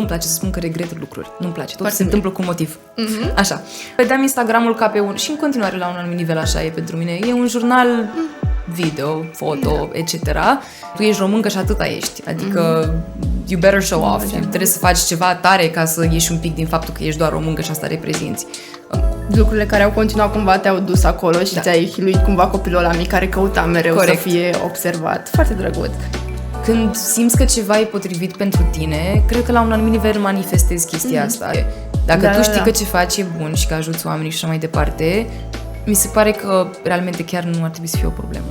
Nu-mi place să spun că regret lucruri. Nu-mi place. Tot se întâmplă cu motiv. Așa. Vedeam Instagramul ca pe un... Și în continuare la un anumit nivel așa e pentru mine. E un jurnal video, foto, etc. Tu ești româncă și atâta ești. Adică you better show off. Trebuie să faci ceva tare ca să ieși un pic din faptul că ești doar româncă și asta reprezinți. Lucrurile care au continuat cumva te-au dus acolo și ți-ai hiluit cumva copilul ăla mic care căuta mereu să fie observat. Foarte drăguț. Când simți că ceva e potrivit pentru tine, cred că la un anumit nivel manifestezi chestia asta. Dacă tu știi că ce faci e bun și că ajuți oamenii și așa mai departe, mi se pare că realmente chiar nu ar trebui să fie o problemă.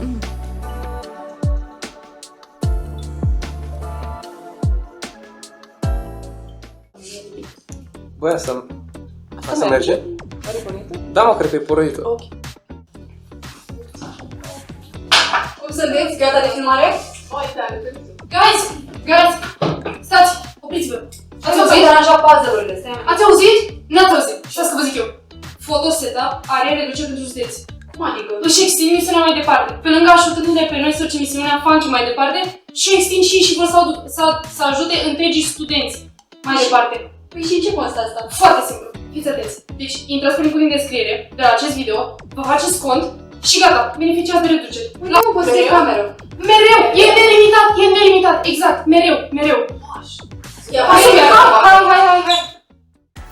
Băi, asta merge? Da, mă, cred că e porăită. Ok. Cum sunteți? Gata de filmare? Guys! Stați! Opriți-vă! Ați auzit? Aranja puzzle-urile. Ați auzit? N-ați auzit. Știți că vă zic eu. Photo Setup are reducere pentru studenți. Cum adică? Își extind misiunea mai departe. Pe lângă ajutându-ne pe noi să ducem misiunea Funky mai departe, și extind și vor să ajute întregii studenți mai departe. Păi și în ce constă asta? Foarte simplu. Fiți atenți. Deci, intrați pe linkul din descriere de la acest video, vă faceți cont și gata, beneficiați de reducere. Uite, nu poți să cameră. Mereu! E nelimitat, exact, mereu. Hai.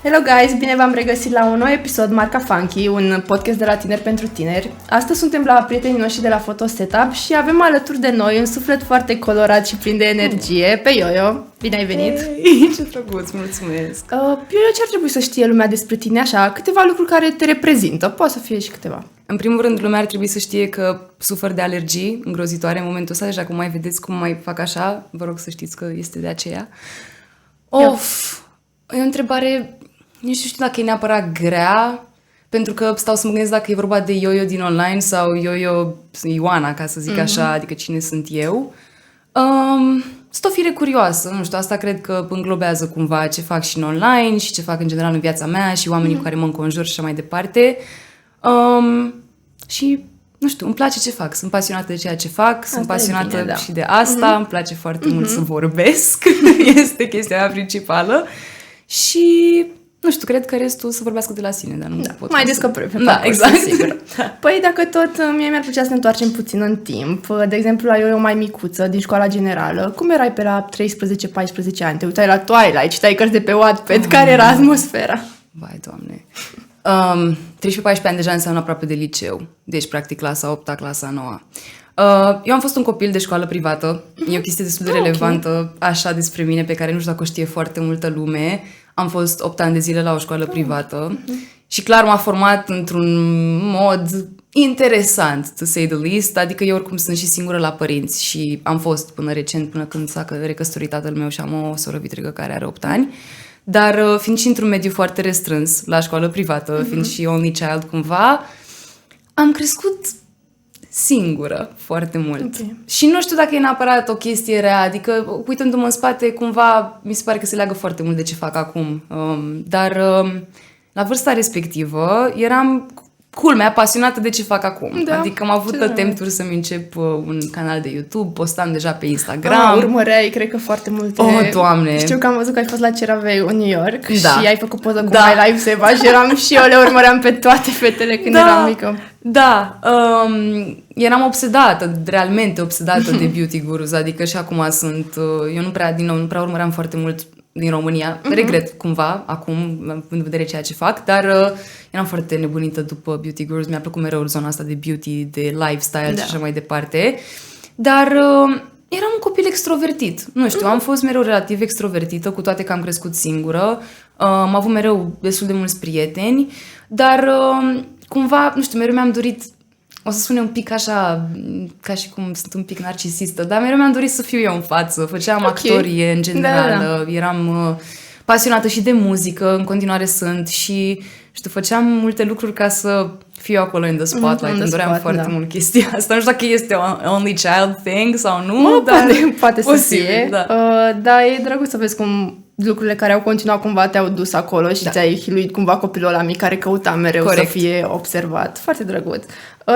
Hello guys, bine v-am regăsit la un nou episod Marca Funky, un podcast de la tineri pentru tineri. Astăzi suntem la prietenii noștri de la Photo Setup și avem alături de noi un suflet foarte colorat și plin de energie, pe Yo-Yo. Bine ai venit! Hey, ce drăguț, mulțumesc! Yo-Yo, ce ar trebui să știe lumea despre tine așa? Câteva lucruri care te reprezintă, poate să fie și câteva. În primul rând, lumea ar trebui să știe că sufăr de alergii îngrozitoare în momentul ăsta, deja cum mai vedeți cum mai fac așa, vă rog să știți că este de aceea. E o întrebare, nu știu dacă e neapărat grea, pentru că stau să mă gândesc dacă e vorba de Yo-Yo din online sau Yo-Yo Ioana, ca să zic așa, adică cine sunt eu. Sunt o fire curioasă, nu știu, asta cred că înglobează cumva ce fac și în online și ce fac în general în viața mea și oamenii cu care mă înconjur și așa mai departe. Și, nu știu, îmi place ce fac, sunt pasionată de ceea ce fac, sunt pasionată și de asta, îmi place foarte mult să vorbesc, este chestia mea principală și, nu știu, cred că restul să vorbească de la sine, dar nu pot. Mai descoperi pe parcurs, exact. Sigur. Păi dacă tot, mie mi-ar plăcea să ne întoarcem puțin în timp, de exemplu la eu mai micuță, din școala generală, cum erai pe la 13-14 ani? Te uitai la Twilight, citai cărți de pe Wattpad, care era atmosfera? Vai, Doamne! 13-14 ani deja înseamnă aproape de liceu, deci practic clasa 8-a, clasa 9-a. Eu am fost un copil de școală privată, e o chestie destul de relevantă așa despre mine, pe care nu știu dacă o știe foarte multă lume. Am fost 8 ani de zile la o școală privată și clar m-a format într-un mod interesant, to say the least, adică eu oricum sunt și singură la părinți și am fost până recent, până când s-a recăsătorit tatăl meu și am o soră vitregă care are 8 ani. Dar fiind și într-un mediu foarte restrâns, la școală privată, fiind și only child cumva, am crescut singură foarte mult. Okay. Și nu știu dacă e neapărat o chestie rea, adică uitându-mă în spate, cumva mi se pare că se leagă foarte mult de ce fac acum. Dar la vârsta respectivă eram culmea, pasionată de ce fac acum. Da, adică am avut attempturi să-mi încep un canal de YouTube, postam deja pe Instagram. Urmăreai, cred că foarte multe. Oh, Doamne! Știu că am văzut că ai fost la CeraVe în New York și ai făcut poză cu My Life Seba și eram și eu le urmăream pe toate fetele când eram mică. Da, eram obsedată, realmente obsedată de beauty gurus, adică și acum sunt, eu nu prea urmăream foarte mult din România, regret cumva, acum, în vedere ceea ce fac, dar eram foarte nebunită după beauty gurus, mi-a plăcut mereu zona asta de beauty, de lifestyle și așa mai departe, dar eram un copil extrovertit, nu știu, am fost mereu relativ extrovertită, cu toate că am crescut singură, am avut mereu destul de mulți prieteni, dar cumva, nu știu, mereu mi-am dorit, o să sune un pic așa, ca și cum sunt un pic narcisistă, dar mereu mi-am dorit să fiu eu în față, făceam actorie în general, eram pasionată și de muzică, în continuare sunt și, știu, făceam multe lucruri ca să fiu acolo in the spotlight, îmi doream foarte mult chestia asta, nu știu dacă este o only child thing sau nu, dar poate să fie, dar e drăguț să vezi cum lucrurile care au continuat cumva te-au dus acolo și ți-ai hiluit cumva copilul ăla mic care căuta mereu să fie observat. Foarte drăguț.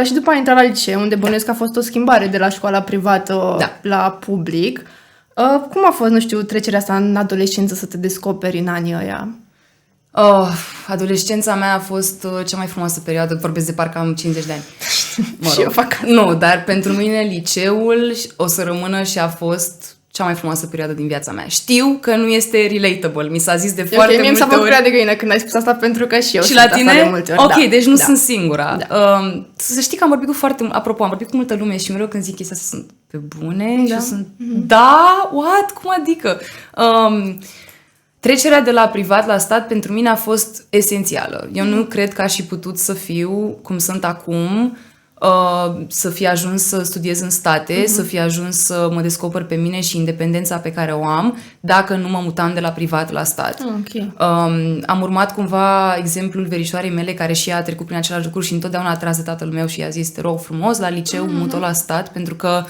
Și după ai intrat la liceu, unde bănuiesc că a fost o schimbare de la școala privată la public. Cum a fost, nu știu, trecerea asta în adolescență să te descoperi în anii ăia? Adolescența mea a fost cea mai frumoasă perioadă, vorbesc de parcă am 50 de ani. Și eu fac asta. Nu, dar pentru mine liceul o să rămână și a fost cea mai frumoasă perioadă din viața mea. Știu că nu este relatable, mi s-a zis de foarte mie mi s-a multe făcut ori. prea de găină când ai spus asta, pentru că și eu Și sunt la tine? asta de multe ori. Ok, da. deci nu Da. sunt singura. Da. Să știi că am vorbit cu am vorbit cu multă lume și mereu când zic chestia asta sunt pe bune Da. și eu sunt, da, what? Cum adică? Trecerea de la privat la stat pentru mine a fost esențială. Eu nu cred că aș fi putut să fiu cum sunt acum, să fi ajuns să studiez în state, să fi ajuns să mă descoper pe mine și independența pe care o am, dacă nu mă mutam de la privat la stat. Ok. Am urmat cumva exemplul verișoarei mele, care și ea a trecut prin același lucru și întotdeauna a tras de tatăl meu și i-a zis, te rog frumos, la liceu, mut-o la stat, pentru că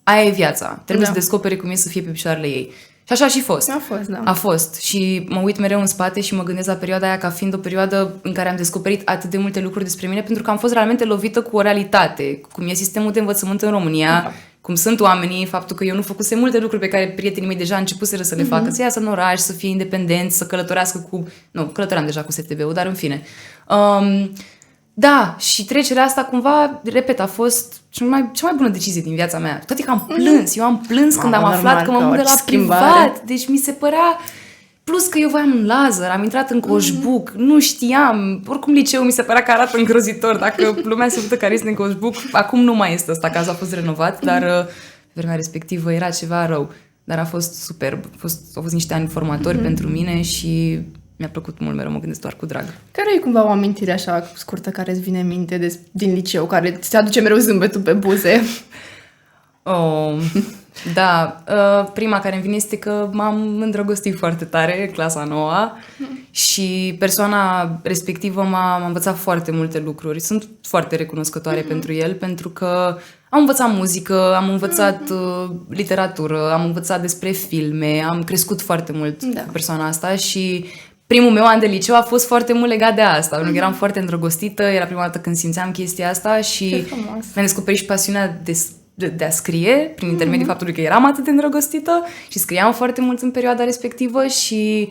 aia e viața. Trebuie Da. să descopere cum e să fie pe picioarele ei. Și așa a și fost. A fost, da. A fost. Și mă uit mereu în spate și mă gândesc la perioada aia ca fiind o perioadă în care am descoperit atât de multe lucruri despre mine, pentru că am fost realmente lovită cu o realitate, cum e sistemul de învățământ în România, cum sunt oamenii, faptul că eu nu făcusem multe lucruri pe care prietenii mei deja începuseră să le facă, să iasă în oraș, să fie independenți, să călătorească cu... Nu, călătoream deja cu STB-ul, dar în fine. Da, și trecerea asta cumva, repet, a fost cea mai bună decizie din viața mea. Toate că am plâns, eu am plâns când am aflat că mă mut de la privat. Deci mi se părea... Plus că eu voiam în Lazar, am intrat în Coșbuc, nu știam, oricum liceul mi se părea că arată îngrozitor, dacă lumea se uită care este în Coșbuc, acum nu mai este ăsta, cazul a fost renovat, dar pe vremea respectivă era ceva rău, dar a fost superb, au fost niște ani formatori pentru mine și mi-a plăcut mult, mereu mă gândesc doar cu drag. Care e cumva o amintire așa scurtă care îți vine în minte din liceu, care ți aduce mereu zâmbetul pe buze? Da, prima care îmi vine este că m-am îndrăgostit foarte tare în clasa 9 și persoana respectivă m-a învățat foarte multe lucruri. Sunt foarte recunoscătoare pentru el, pentru că am învățat muzică, am învățat literatură, am învățat despre filme, am crescut foarte mult cu persoana asta și primul meu an de liceu a fost foarte mult legat de asta, pentru că eram foarte îndrăgostită, era prima dată când simțeam chestia asta și mi-am descoperit și pasiunea de a scrie, prin intermediul faptului că eram atât de îndrăgostită și scriam foarte mult în perioada respectivă și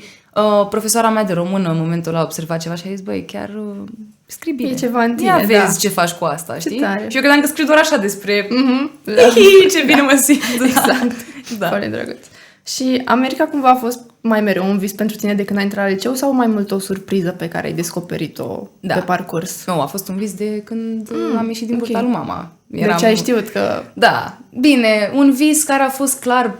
profesoara mea de română în momentul ăla a observat ceva și a zis, băi, chiar scrii bine. E ceva în tine, ia vezi da. ce faci cu asta, știi? tare. Și eu credeam că scriu doar așa despre ce bine mă simt. Exact. Da. Foarte drăguț. Și America cumva a fost mai mereu un vis pentru tine de când ai intrat la liceu sau mai mult o surpriză pe care ai descoperit-o pe parcurs? Nu, a fost un vis de când am ieșit din burta lui mama. Deci ai știut că... Da, bine, un vis care a fost clar,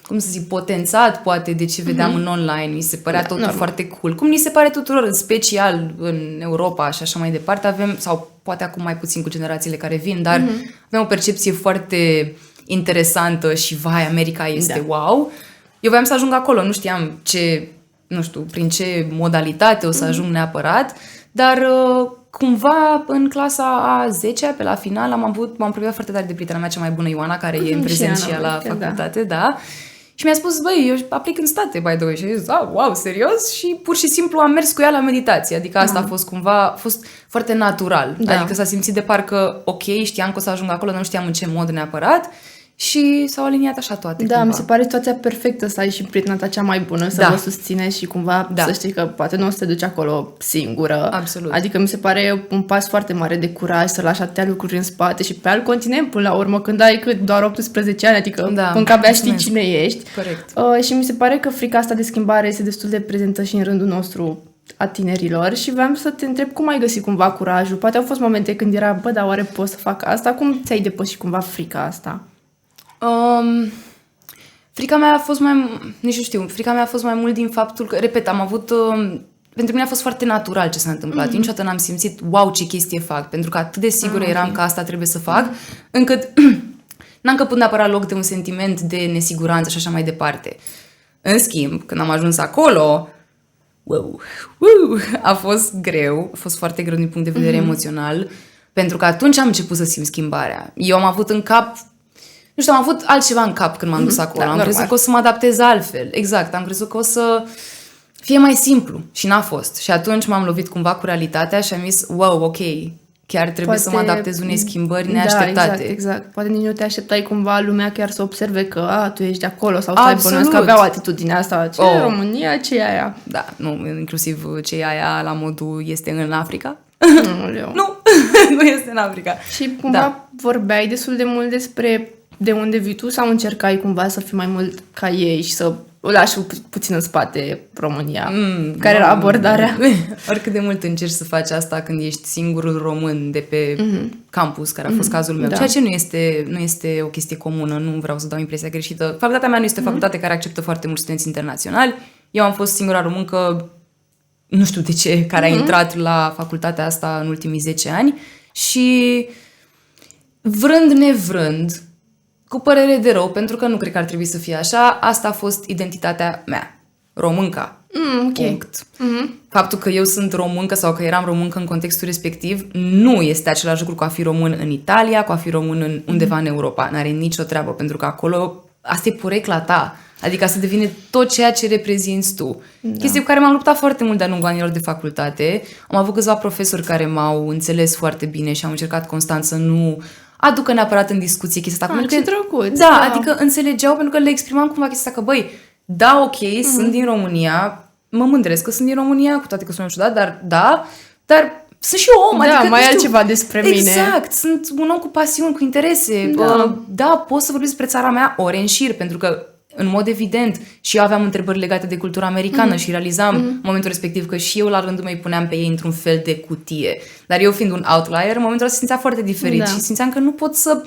cum să zic, potențat poate de ce vedeam în online, mi se părea totul foarte cool. Cum ni se pare tuturor, în special în Europa și așa mai departe, avem, sau poate acum mai puțin cu generațiile care vin, dar avem o percepție foarte interesantă și vai, America este wow. Eu voiam să ajung acolo, nu știam prin ce modalitate o să ajung neapărat, dar cumva în clasa a 10-a, pe la final, m-am apropiat foarte tare de prietena mea cea mai bună, Ioana, care e în prezent și ea la facultate, da. Și mi-a spus, băi, eu aplic în state, by the way. Și a zis, wow, serios? Și pur și simplu am mers cu ea la meditație. Adică asta a fost cumva, a fost foarte natural. Da. Adică s-a simțit de parcă, ok, știam că o să ajung acolo, dar nu știam în ce mod neapărat. Și s-au aliniat așa toate. Da, cumva. mi se pare situația perfectă să ai și prietena ta cea mai bună, să vă susține și cumva să știi că poate nu o să te duci acolo singură. Absolut. Adică mi se pare un pas foarte mare de curaj să lași atâtea lucruri în spate și pe alt continent până la urmă, când ai doar 18 ani, adică încă abia știi cine ești. Corect. Și mi se pare că frica asta de schimbare este destul de prezentă și în rândul nostru a tinerilor și vreau să te întreb cum ai găsit cumva curajul. Poate au fost momente când era, dar oare pot să fac asta? Cum ți-ai depășit cumva frica asta? Frica mea a fost frica mea a fost mai mult din faptul că, repet, am avut, pentru mine a fost foarte natural ce s-a întâmplat. Eu niciodată n-am simțit, wow, ce chestie fac, pentru că atât de sigură eram că asta trebuie să fac, încât n-am căput neapărat loc de un sentiment de nesiguranță și așa mai departe. În schimb, când am ajuns acolo, a fost greu, a fost foarte greu din punct de vedere emoțional, pentru că atunci am început să simt schimbarea. Eu am avut în cap am avut altceva în cap când m-am dus acolo. Am crezut că o să mă adaptez altfel. Exact, am crezut că o să fie mai simplu și n-a fost. Și atunci m-am lovit cumva cu realitatea și am zis, wow, ok, chiar trebuie să mă adaptez unei schimbări neașteptate. Da, exact. Poate nici nu te așteptai cumva lumea chiar să observe că tu ești de acolo sau să aibă bănuiesc că aveau atitudinea asta. Ce e România, ce e aia? Da, nu, inclusiv ce e aia la modul este în Africa. Nu, nu este în Africa. Și cumva vorbeai destul de mult despre de unde vii tu sau încercai cumva să fii mai mult ca ei și să o lași puțin în spate România? Care era abordarea? Oricât de mult încerci să faci asta când ești singurul român de pe campus, care a fost cazul meu. Da. Ceea ce nu este o chestie comună, nu vreau să dau impresia greșită. Facultatea mea nu este o facultate care acceptă foarte mulți studenți internaționali. Eu am fost singura româncă, nu știu de ce, care a intrat la facultatea asta în ultimii 10 ani și vrând nevrând, cu părere de rău, pentru că nu cred că ar trebui să fie așa, asta a fost identitatea mea. Românca. Okay. Punct. Faptul că eu sunt româncă sau că eram româncă în contextul respectiv nu este același lucru cu a fi român în Italia, cu a fi român în undeva în Europa. N-are nicio treabă, pentru că acolo asta e porecla ta. Adică să devine tot ceea ce reprezinți tu. Da. Chestie cu care m-am luptat foarte mult de-a lungul anilor de facultate. Am avut câțiva profesori care m-au înțeles foarte bine și am încercat constant să nu aducă neapărat în discuție chestia asta. Ce drăguț! Da, adică înțelegeau pentru că le exprimam cumva chestia asta că, băi, da, ok, sunt din România, mă mândresc că sunt din România, cu toate că sună ciudat, dar sunt și eu om. Da, adică, mai altceva despre mine. Exact, sunt un om cu pasiuni, cu interese. Da, pot să vorbesc despre țara mea ore în șir, pentru că în mod evident și eu aveam întrebări legate de cultura americană și realizam în momentul respectiv că și eu la rândul meu îi puneam pe ei într-un fel de cutie. Dar eu fiind un outlier, în momentul ăsta se simțea foarte diferit și simțeam că nu pot să,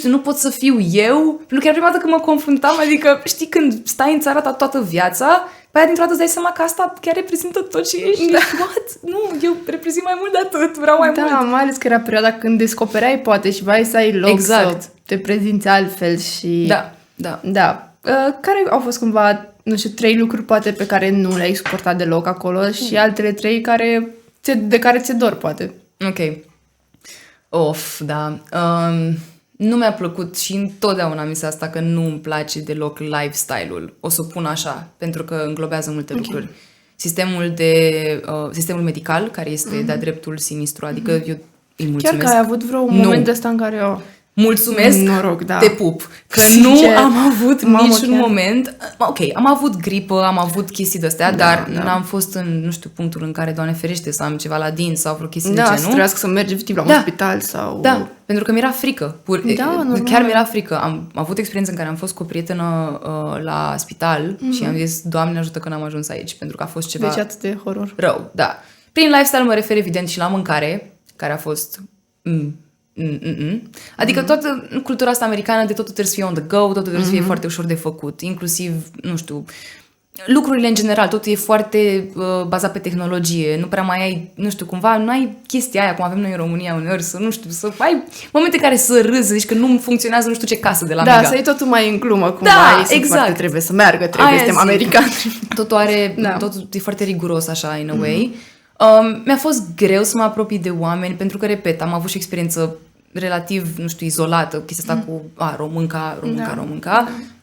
nu pot să fiu eu, pentru că era prima dată când mă confruntam, adică știi când stai în țara ta toată viața, pe aia dintr-o dată îți dai seama că asta chiar reprezintă tot ce ești. What? Nu, eu reprezint mai mult de atât, vreau mai mult. Da, mai ales că era perioada când descoperai poate și vrei să ai loc să te prezinți altfel și... Da. Care au fost cumva, 3 lucruri poate pe care nu le-ai suportat deloc acolo și altele 3 de care ți-e dor, poate? Ok. Da. Nu mi-a plăcut și întotdeauna mi se asta că nu îmi place deloc lifestyle-ul. O să o pun așa, pentru că înglobează multe lucruri. Sistemul medical, care este de-a dreptul sinistru, adică eu îi mulțumesc. Chiar că ai avut vreo moment ăsta în care mulțumesc, noroc, da. Te pup. Că nu am avut niciun moment. Ok, am avut gripă, am avut chestii de-astea, dar n-am fost în, punctul în care, Doamne ferește, să am ceva la dinți sau vreo chestie de genul. Da, trebuiască să mergi efectiv la un spital sau... Da, pentru că mi-era frică. Chiar mi-era frică. Am avut experiență în care am fost cu o prietenă la spital și am zis, Doamne ajută că n-am ajuns aici, pentru că a fost ceva... Deci atât de horror. Rău, da. Prin lifestyle mă refer evident și la mâncare, care a fost... Adică toată cultura asta americană de totul trebuie să fie on the go, totul trebuie să fie foarte ușor de făcut, inclusiv, lucrurile în general, totul e foarte bazat pe tehnologie, nu prea mai ai, cumva, nu ai chestia aia cum avem noi în România uneori, să ai momente care să râzi, zici că nu funcționează nu știu ce casă de la Mega. Da, să iei totul mai în glumă, cumva, exact. Trebuie să meargă, suntem americani. Totul e foarte riguros așa, in a way. Mi-a fost greu să mă apropii de oameni, pentru că, repet, am avut și experiență relativ, izolată, chestia asta cu românca.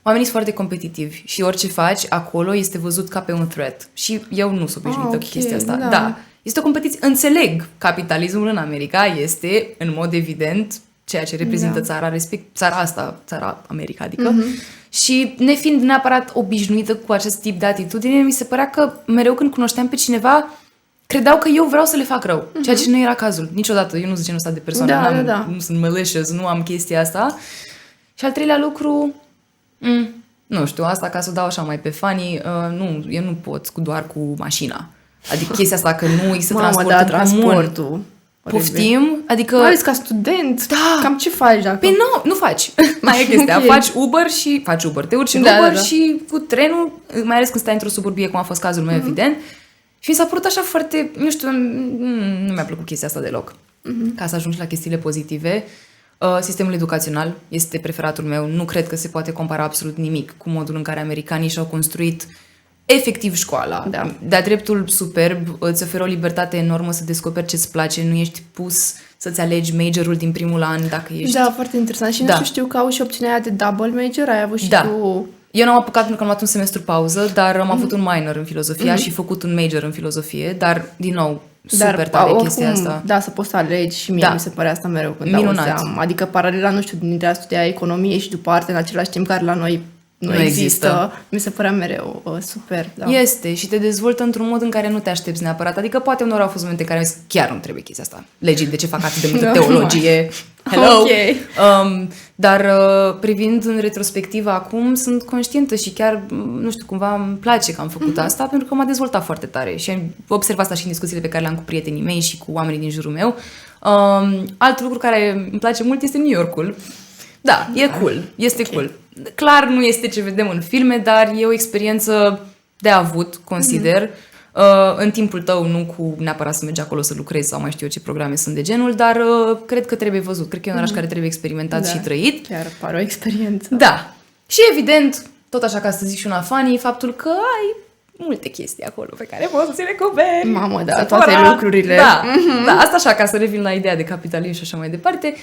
Oamenii sunt foarte competitivi și orice faci acolo este văzut ca pe un threat. Și eu nu sunt obișnuită cu chestia asta. Da. Este o competiție. Înțeleg, capitalismul în America este, în mod evident, ceea ce reprezintă țara America, adică. Și nefiind neapărat obișnuită cu acest tip de atitudine, mi se părea că mereu când cunoșteam pe cineva, credeau că eu vreau să le fac rău, ceea ce nu era cazul. Niciodată. Eu nu sunt genul ăsta de persoană. Nu sunt malicious, nu am chestia asta. Și al treilea lucru, asta ca să o dau așa mai pe funny, eu nu pot doar cu mașina. Adică chestia asta că nu există transportul. Poftim? Adică... Mai ales ca student, cam ce faci dacă... Păi nu faci. Mai e chestia. Faci Uber, te urci în Uber și cu trenul, mai ales când stai într-o suburbie, cum a fost cazul meu, evident. Și mi s-a părut așa foarte, nu mi-a plăcut chestia asta deloc. Ca să ajungi la chestiile pozitive, sistemul educațional este preferatul meu. Nu cred că se poate compara absolut nimic cu modul în care americanii și-au construit efectiv școala. Da. De-a dreptul superb, îți oferă o libertate enormă să descoperi ce-ți place, nu ești pus să-ți alegi majorul din primul an dacă ești... Da, foarte interesant. Și nu știu că au și opțiunea aia de double major, ai avut și tu... Eu n-am apucat pentru că am luat un semestru pauză, dar am avut un minor în filozofie și făcut un major în filozofie, dar, din nou, super tare oricum, chestia asta. Da, să poți să alegi și mie mi se părea asta mereu când Minunat. auzeam. Adică paralela, nu știu, dintre a studia economie și după arte în același timp care la noi nu există. Mi se părea mereu super. Da. Este și te dezvoltă într-un mod în care nu te aștepți neapărat. Adică poate unor au fost momente în care am zis, chiar nu trebuie chestia asta. Legit, de ce fac atât de multă teologie? Hello! Okay. Dar privind în retrospectivă acum, sunt conștientă și chiar, nu știu, cumva îmi place că am făcut asta, pentru că m-a dezvoltat foarte tare. Și am observat asta și în discuțiile pe care le-am cu prietenii mei și cu oamenii din jurul meu. Alt lucru care îmi place mult este New Yorkul. Da, e cool, este cool. Clar nu este ce vedem în filme, dar e o experiență de avut, consider. În timpul tău, nu cu neapărat să mergi acolo să lucrezi sau mai știu eu ce programe sunt de genul, dar cred că trebuie văzut. Cred că e un oraș care trebuie experimentat și trăit. Chiar pare o experiență. Da. Și evident, tot așa ca să zic și una funny, faptul că ai multe chestii acolo pe care poți să ți le cumperi. Mamă, da, Sephora. toate lucrurile. Da, da, asta așa, ca să revin la ideea de capitalism și așa mai departe.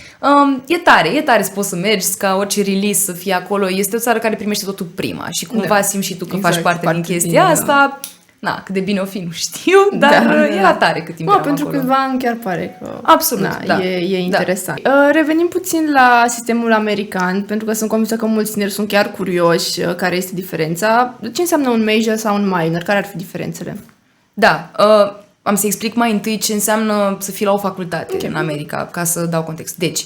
E tare să poți să mergi, ca orice release să fie acolo. Este o țară care primește totul prima și cumva simți și tu că faci parte din chestia asta. Na, cât de bine o fi, nu știu, dar era tare cât timp eram pentru acolo. câțiva ani chiar pare că... Absolut, da. E interesant. Revenim puțin la sistemul american, pentru că sunt convinsă că mulți tineri sunt chiar curioși care este diferența. Ce înseamnă un major sau un minor? Care ar fi diferențele? Da, am să explic mai întâi ce înseamnă să fii la o facultate în America, ca să dau context. Deci,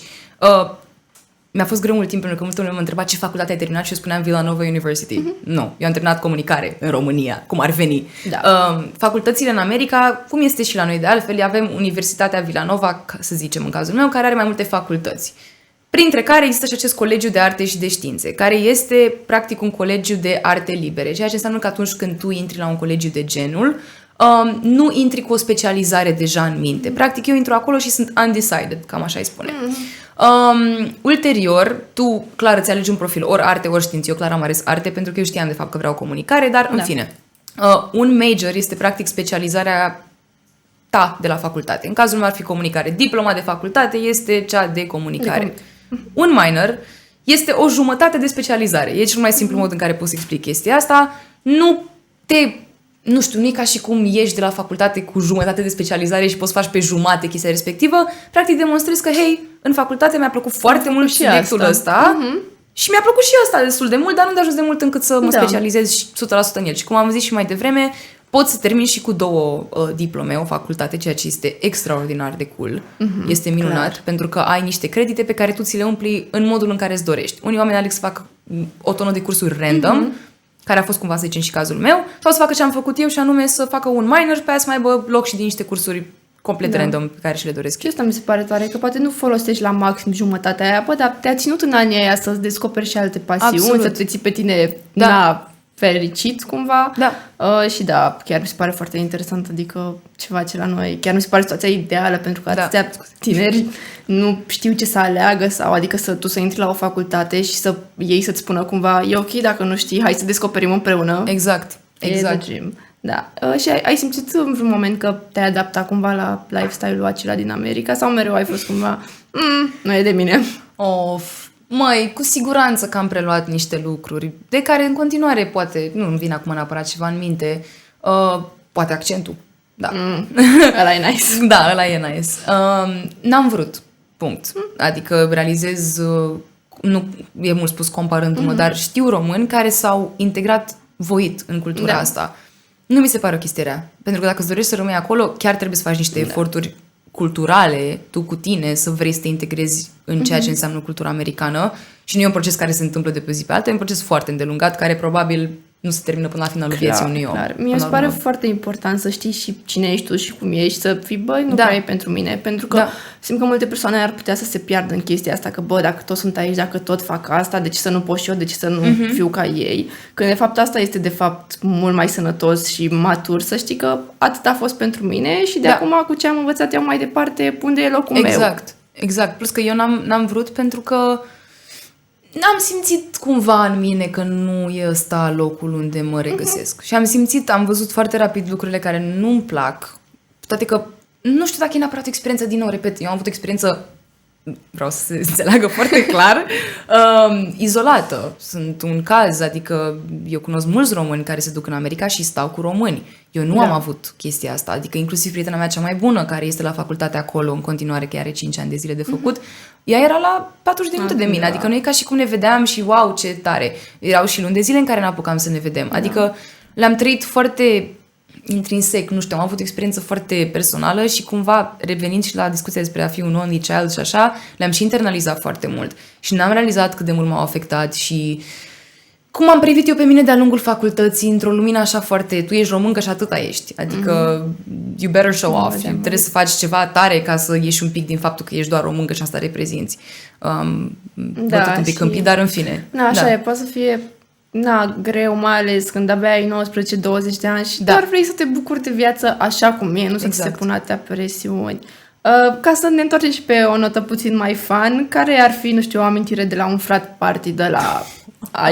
mi-a fost greu mult timp pentru că multă lume mă întreba ce facultate ai terminat și eu spuneam Villanova University. Nu, eu am terminat comunicare în România, cum ar veni. Da. Facultățile în America, cum este și la noi de altfel, avem Universitatea Villanova, să zicem în cazul meu, care are mai multe facultăți. Printre care există și acest colegiu de arte și de științe, care este practic un colegiu de arte libere, ceea ce înseamnă că atunci când tu intri la un colegiu de genul, nu intri cu o specializare deja în minte. Practic eu intru acolo și sunt undecided, cam așa îi spune. Ulterior, tu clar îți alegi un profil, ori arte, ori științe. Eu clar am ales arte pentru că eu știam de fapt că vreau comunicare, dar în fine. Un major este practic specializarea ta de la facultate. În cazul meu ar fi comunicare. Diploma de facultate este cea de comunicare. Un minor este o jumătate de specializare. E cel mai simplu mod în care poți să explic chestia asta. Nu știu, nu e ca și cum ieși de la facultate cu jumătate de specializare și poți să faci pe jumate chestia respectivă. Practic demonstrezi că, hei, în facultate mi-a plăcut foarte mult subiectul ăsta și mi-a plăcut și ăsta destul de mult, dar nu de ajuns de mult încât să mă specializez 100% în el. Și cum am zis și mai devreme, poți să termini și cu 2 diplome, o facultate, ceea ce este extraordinar de cool. Este minunat, pentru că ai niște credite pe care tu ți le umpli în modul în care îți dorești. Unii oameni aleg să facă o tonă de cursuri random, care a fost cumva, să zicem, și cazul meu, sau să facă ce am făcut eu și anume să facă un minor și pe aia să mai aibă loc și din niște cursuri complet random pe care și le doresc. Și asta mi se pare tare, că poate nu folosești la maxim jumătatea aia, dar te-a ținut în anii aia să-ți descoperi și alte pasiuni, să te ții pe tine fericit cumva. Și chiar mi se pare foarte interesant, adică ceva ce la noi, chiar mi se pare situația ideală, pentru că atâția tineri nu știu ce să aleagă sau adică tu să intri la o facultate și ei să-ți spună cumva, e ok dacă nu știi, hai să descoperim împreună. Exact. Da. Și ai simțit în vreun moment că te-ai adaptat cumva la lifestyle-ul acela din America sau mereu ai fost cumva, nu e de mine? Măi, cu siguranță că am preluat niște lucruri de care în continuare poate, nu-mi vine acum neapărat ceva în minte, poate accentul, da. Ăla e nice. Da, ăla e nice. N-am vrut, punct. Adică realizez, nu e mult spus comparându-mă, dar știu români care s-au integrat voit în cultura asta. Nu mi se pare o chestie rea. Pentru că dacă îți dorești să rămâi acolo, chiar trebuie să faci niște eforturi culturale, tu cu tine, să vrei să te integrezi în ceea ce înseamnă cultura americană. Și nu e un proces care se întâmplă de pe zi pe alta, e un proces foarte îndelungat, care probabil nu se termină până la finalul vieții unui om. Mie se pare foarte important să știi și cine ești tu și cum ești, să fii, nu prea e pentru mine, pentru că simt că multe persoane ar putea să se piardă în chestia asta, că dacă toți sunt aici, dacă tot fac asta, de ce să nu pot și eu, de ce să nu fiu ca ei? Când de fapt asta este de fapt mult mai sănătos și matur, să știi că atât a fost pentru mine și de acum cu ce am învățat eu mai departe, unde e locul meu. Exact. Plus că eu n-am vrut pentru că n-am simțit cumva în mine că nu e ăsta locul unde mă regăsesc. Și am văzut foarte rapid lucrurile care nu-mi plac. Toate că, nu știu dacă e neapărat o experiență, din nou, repet, eu am avut o experiență vreau să se înțeleagă foarte clar, izolată. Sunt un caz, adică eu cunosc mulți români care se duc în America și stau cu români. Eu nu am avut chestia asta, adică inclusiv prietena mea cea mai bună, care este la facultate acolo în continuare, că are 5 ani de zile de făcut, ea era la 40 de minute de mine, adică nu e ca și cum ne vedeam și wow, ce tare. Erau și luni de zile în care n-apucam să ne vedem, adică le-am trăit foarte intrinsec, nu știu, am avut o experiență foarte personală și cumva, revenind și la discuția despre a fi un only child și așa, le-am și internalizat foarte mult și n-am realizat cât de mult m-au afectat și cum am privit eu pe mine de-a lungul facultății într-o lumină așa foarte, tu ești româncă și atâta ești, adică you better show off, trebuie să faci ceva tare ca să ieși un pic din faptul că ești doar româncă și asta reprezinți. Tot un pic câmpit, dar în fine. Așa e, poate să fie greu, mai ales când abia ai 19-20 de ani și doar vrei să te bucuri de viață așa cum e, nu să ți se pună atâtea presiuni. Ca să ne întoarcem și pe o notă puțin mai fun, care ar fi, nu știu, o amintire de la un frat party de la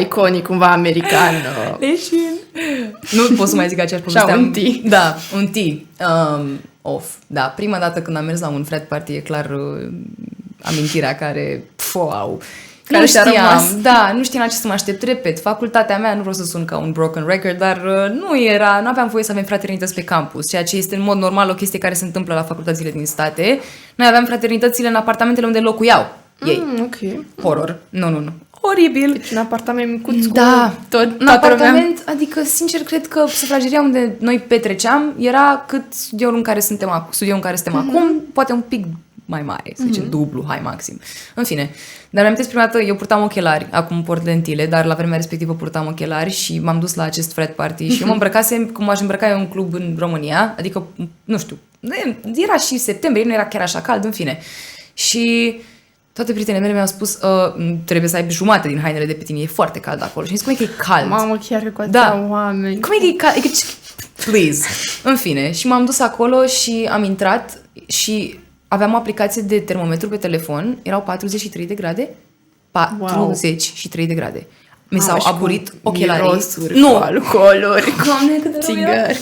iconic, cumva american? Nu pot să mai zic aceeași poveste. Un tea. Da, un tea. Da, prima dată când am mers la un frat party, e clar amintirea care, wow, nu știam, nu știam la ce să mă aștept. Repet, facultatea mea, nu vreau să sun ca un broken record, dar nu aveam voie să avem fraternități pe campus, ceea ce este în mod normal o chestie care se întâmplă la facultățile din state. Noi aveam fraternitățile în apartamentele unde locuiau ei. Ok. Horror. Nu. Oribil. Deci un apartament micuț cu un apartament, adică sincer cred că sufrageria unde noi petreceam era cât studioul în care suntem acum, poate un pic mai mare, să zicem dublu, hai maxim. În fine, dar mi-am prima dată, eu purtam ochelari, acum port lentile, dar la vremea respectivă purtam ochelari și m-am dus la acest frat party și eu mă îmbrăcasem cum aș îmbrăca eu în club în România, adică, nu știu, era și septembrie, nu era chiar așa cald, în fine. Și toate prietenele mele mi-au spus, trebuie să ai jumate din hainele de pe tine, e foarte cald acolo. Și am zis, cum e că e cald? Mamă, chiar că cu atâția oameni. Cum e că e cald? Please. În fine, și m-am dus acolo și am intrat și aveam o aplicație de termometru pe telefon, erau 43 de grade. 43 de grade. Mi s-au aburit ochelarii. Nu, alcooluri, Doamne, cât de țigări.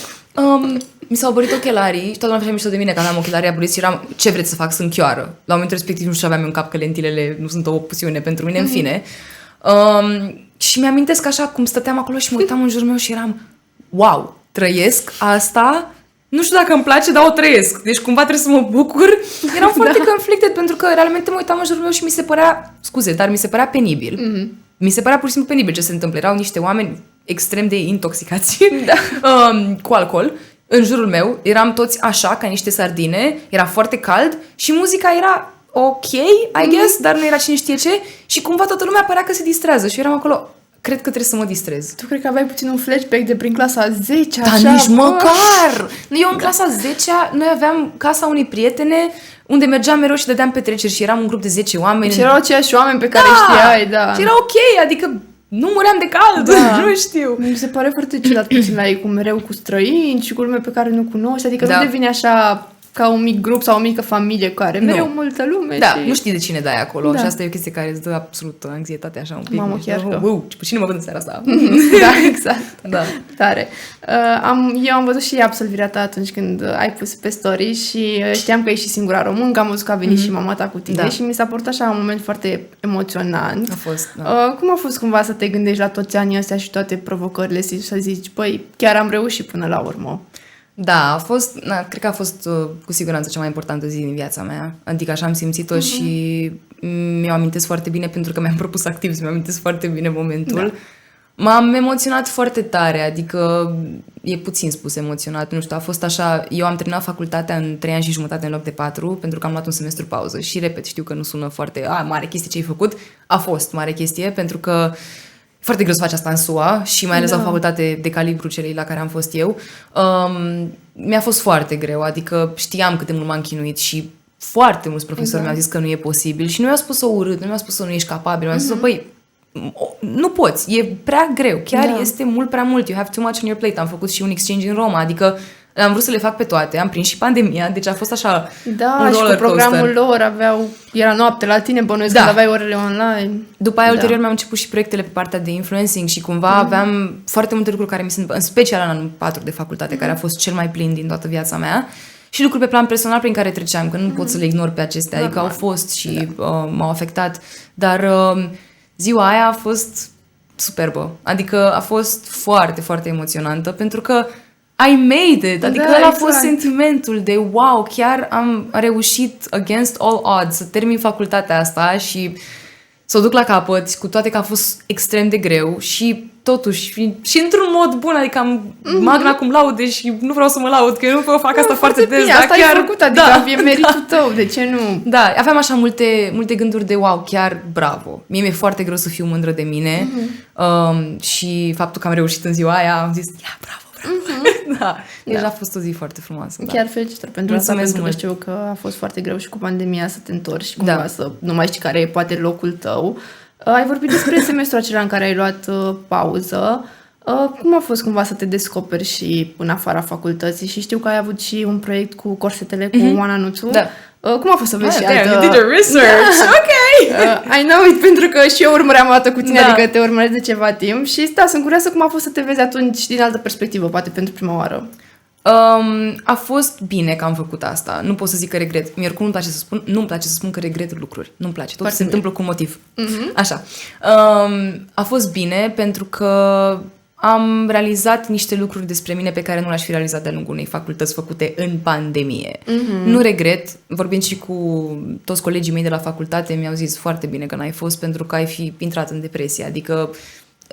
Mi s-au aburit ochelarii și toată lumea făcea mișto de mine că aveam ochelarii aburiți și eram, ce vreți să fac, sunt chioară. La momentul respectiv nu știu, aveam în cap că lentilele nu sunt o opțiune pentru mine, în fine. Și mi-amintesc așa cum stăteam acolo și mă uitam în jurul meu și eram, wow, trăiesc asta, nu știu dacă îmi place, dar o trăiesc. Deci cumva trebuie să mă bucur. Eram foarte conflicted pentru că realmente mă uitam în jurul meu și mi se părea penibil. Mi se părea pur și simplu penibil ce se întâmplă. Erau niște oameni extrem de intoxicați cu alcool. În jurul meu eram toți așa, ca niște sardine, era foarte cald și muzica era ok, I guess, dar nu era cine știe ce și cumva toată lumea părea că se distrează și eu eram acolo, cred că trebuie să mă distrez. Tu cred că aveai puțin un flashback de prin clasa 10, așa? Dar nici măcar! Eu în clasa 10-a, noi aveam casa unei prietene unde mergeam mereu și dădeam petreceri și eram un grup de 10 oameni. Și erau aceiași oameni pe care știai, da. Și era ok, adică nu muream de cald, nu știu. Mi se pare foarte ciudat puțin la ei, cu mereu cu străini și cu lume pe care nu cunoști, adică nu devine așa ca un mic grup sau o mică familie care mereu multă lume. Da, nu știi de cine dai acolo și asta e o chestie care îți dă absolut anxietate așa un pic. Mamă, chiar că. Cine mă văd în seara asta? Da, exact. Da. Tare. Eu am văzut și absolvirea ta atunci când ai pus pe story și știam că ești și singura româncă, am văzut că a venit și mama ta cu tine și mi s-a părut așa un moment foarte emoționant. A fost, cum a fost cumva să te gândești la toți anii ăstea și toate provocările și să zici, băi, chiar am reușit până la urmă? Da, cred că a fost cu siguranță cea mai importantă zi din viața mea. Adică așa am simțit-o și mi-o amintesc foarte bine pentru că mi-am propus activ să mi-o amintesc foarte bine momentul. Da. M-am emoționat foarte tare, adică e puțin spus emoționat, nu știu, a fost așa, eu am terminat facultatea în 3 ani și jumătate în loc de 4 pentru că am luat un semestru pauză și repet, știu că nu sună foarte, mare chestie ce ai făcut, a fost mare chestie pentru că foarte greu să faci asta în SUA și mai ales la o facultate de calibru celei la care am fost eu. Mi-a fost foarte greu, adică știam cât de mult m-am chinuit și foarte mulți profesori mi-au zis că nu e posibil și nu mi-au spus-o urât, nu mi-au spus-o nu ești capabil, mi-au zis-o, băi, nu poți, e prea greu, chiar este mult prea mult, you have too much on your plate. Am făcut și un exchange în Roma, adică am vrut să le fac pe toate, am prins și pandemia, deci a fost așa un și cu programul lor era noapte la tine, bănuiesc când aveai orele online. După aia, ulterior, mi-am început și proiectele pe partea de influencing și cumva aveam foarte multe lucruri care mi sunt, în special în anul 4 de facultate, care a fost cel mai plin din toată viața mea și lucruri pe plan personal prin care treceam, că nu pot să le ignor pe acestea, adică au fost și m-au afectat, dar ziua aia a fost superbă, adică a fost foarte, foarte emoționantă, pentru că I made it, adică ăla a fost sentimentul de wow, chiar am reușit against all odds să termin facultatea asta și să o duc la capăt, cu toate că a fost extrem de greu și totuși, și într-un mod bun, adică am magna cum laude și nu vreau să mă laud, că eu nu fac asta foarte des, dar asta chiar ai făcut, adică e meritul tău, de ce nu? Da, aveam așa multe gânduri de wow, chiar bravo. Mie mi-e foarte greu să fiu mândră de mine și faptul că am reușit în ziua aia, am zis, bravo. Da, deja a fost o zi foarte frumoasă. Chiar felicitări pentru asta, pentru că știu că a fost foarte greu și cu pandemia să te întorci și cumva să nu mai știi care e poate locul tău. Ai vorbit despre semestrul acela în care ai luat pauză. Cum a fost cumva să te descoperi și în afara facultății? Și știu că ai avut și un proiect cu corsetele cu Oana Nuțu. Da. Cum a fost să vezi și altă... You did a research! Ok! I know it, pentru că și eu urmăream o dată cu tine, adică te urmăresc de ceva timp și sunt curioasă cum a fost să te vezi atunci din altă perspectivă, poate pentru prima oară. A fost bine că am făcut asta. Nu pot să zic că regret. Mie oricum nu-mi place să spun că regret lucruri. Nu-mi place. Tot se întâmplă cu un motiv. Așa. A fost bine pentru că am realizat niște lucruri despre mine pe care nu le-aș fi realizat de-a lungul unei facultăți făcute în pandemie. Nu regret, vorbind și cu toți colegii mei de la facultate, mi-au zis foarte bine că n-ai fost pentru că ai fi intrat în depresie, adică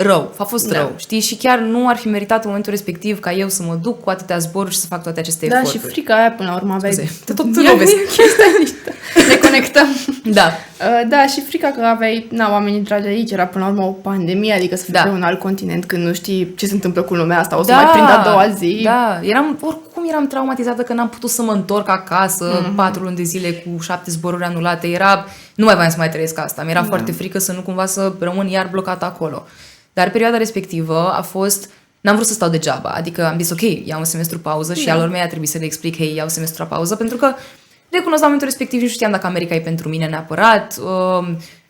rău, a fost rău, știi? Și chiar nu ar fi meritat în momentul respectiv ca eu să mă duc cu atâtea zboruri și să fac toate aceste eforturi. Da, și frica aia până la urmă aveai... Tot nu vezi. Ne conectăm. Da. Da, și frica că aveai, oamenii dragi aici, era până la urmă o pandemie, adică să fii pe un alt continent când nu știi ce se întâmplă cu lumea asta, o să mai prind a doua zi. Da, oricum eram traumatizată că n-am putut să mă întorc acasă 4 luni de zile cu 7 zboruri anulate, nu mai voiam să mai trăiesc asta, mi-era foarte frică să nu cumva să rămân iar blocată acolo. Dar perioada respectivă a fost, n-am vrut să stau degeaba, adică am zis ok, iau un semestru pauză și alor mei a trebuit să le explic, hei, iau semestru pauză, pentru că recunosc la momentul respectiv nu știam dacă America e pentru mine neapărat,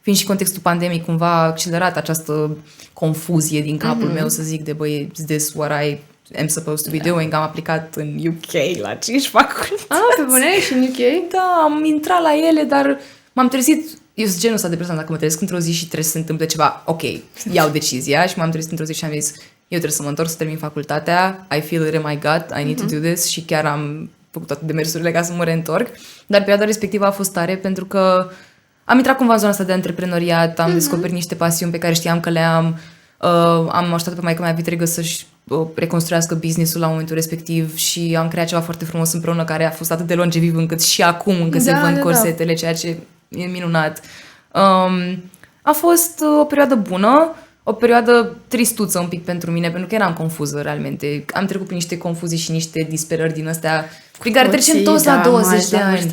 fiind și contextul pandemic cumva a accelerat această confuzie din capul meu să zic de băi, is this what I am supposed to be doing? Am aplicat în UK la 5 facultăți. Pe bune? Și în UK? Da, am intrat la ele, dar m-am trezit, eu sunt genul ăsta de persoană, dacă mă trezesc într-o zi și trebuie să se întâmple ceva, ok, iau decizia și m-am trezit într-o zi și am zis, eu trebuie să mă întorc să termin facultatea, I feel it in my gut, I need to do this și chiar am făcut toate demersurile ca să mă reîntorc, dar perioada respectivă a fost tare pentru că am intrat cumva în zona asta de antreprenoriat, am descoperit niște pasiuni pe care știam că le am, am ajutat pe maică mea vitregă să-și reconstruiască business-ul la momentul respectiv și am creat ceva foarte frumos împreună care a fost atât de longeviv încât și acum încă se vând corsetele, ceea ce e minunat. A fost o perioadă bună, o perioadă tristuță un pic pentru mine, pentru că eram confuză realmente. Am trecut prin niște confuzii și niște disperări din astea prin care trecem toți la 20 de ani.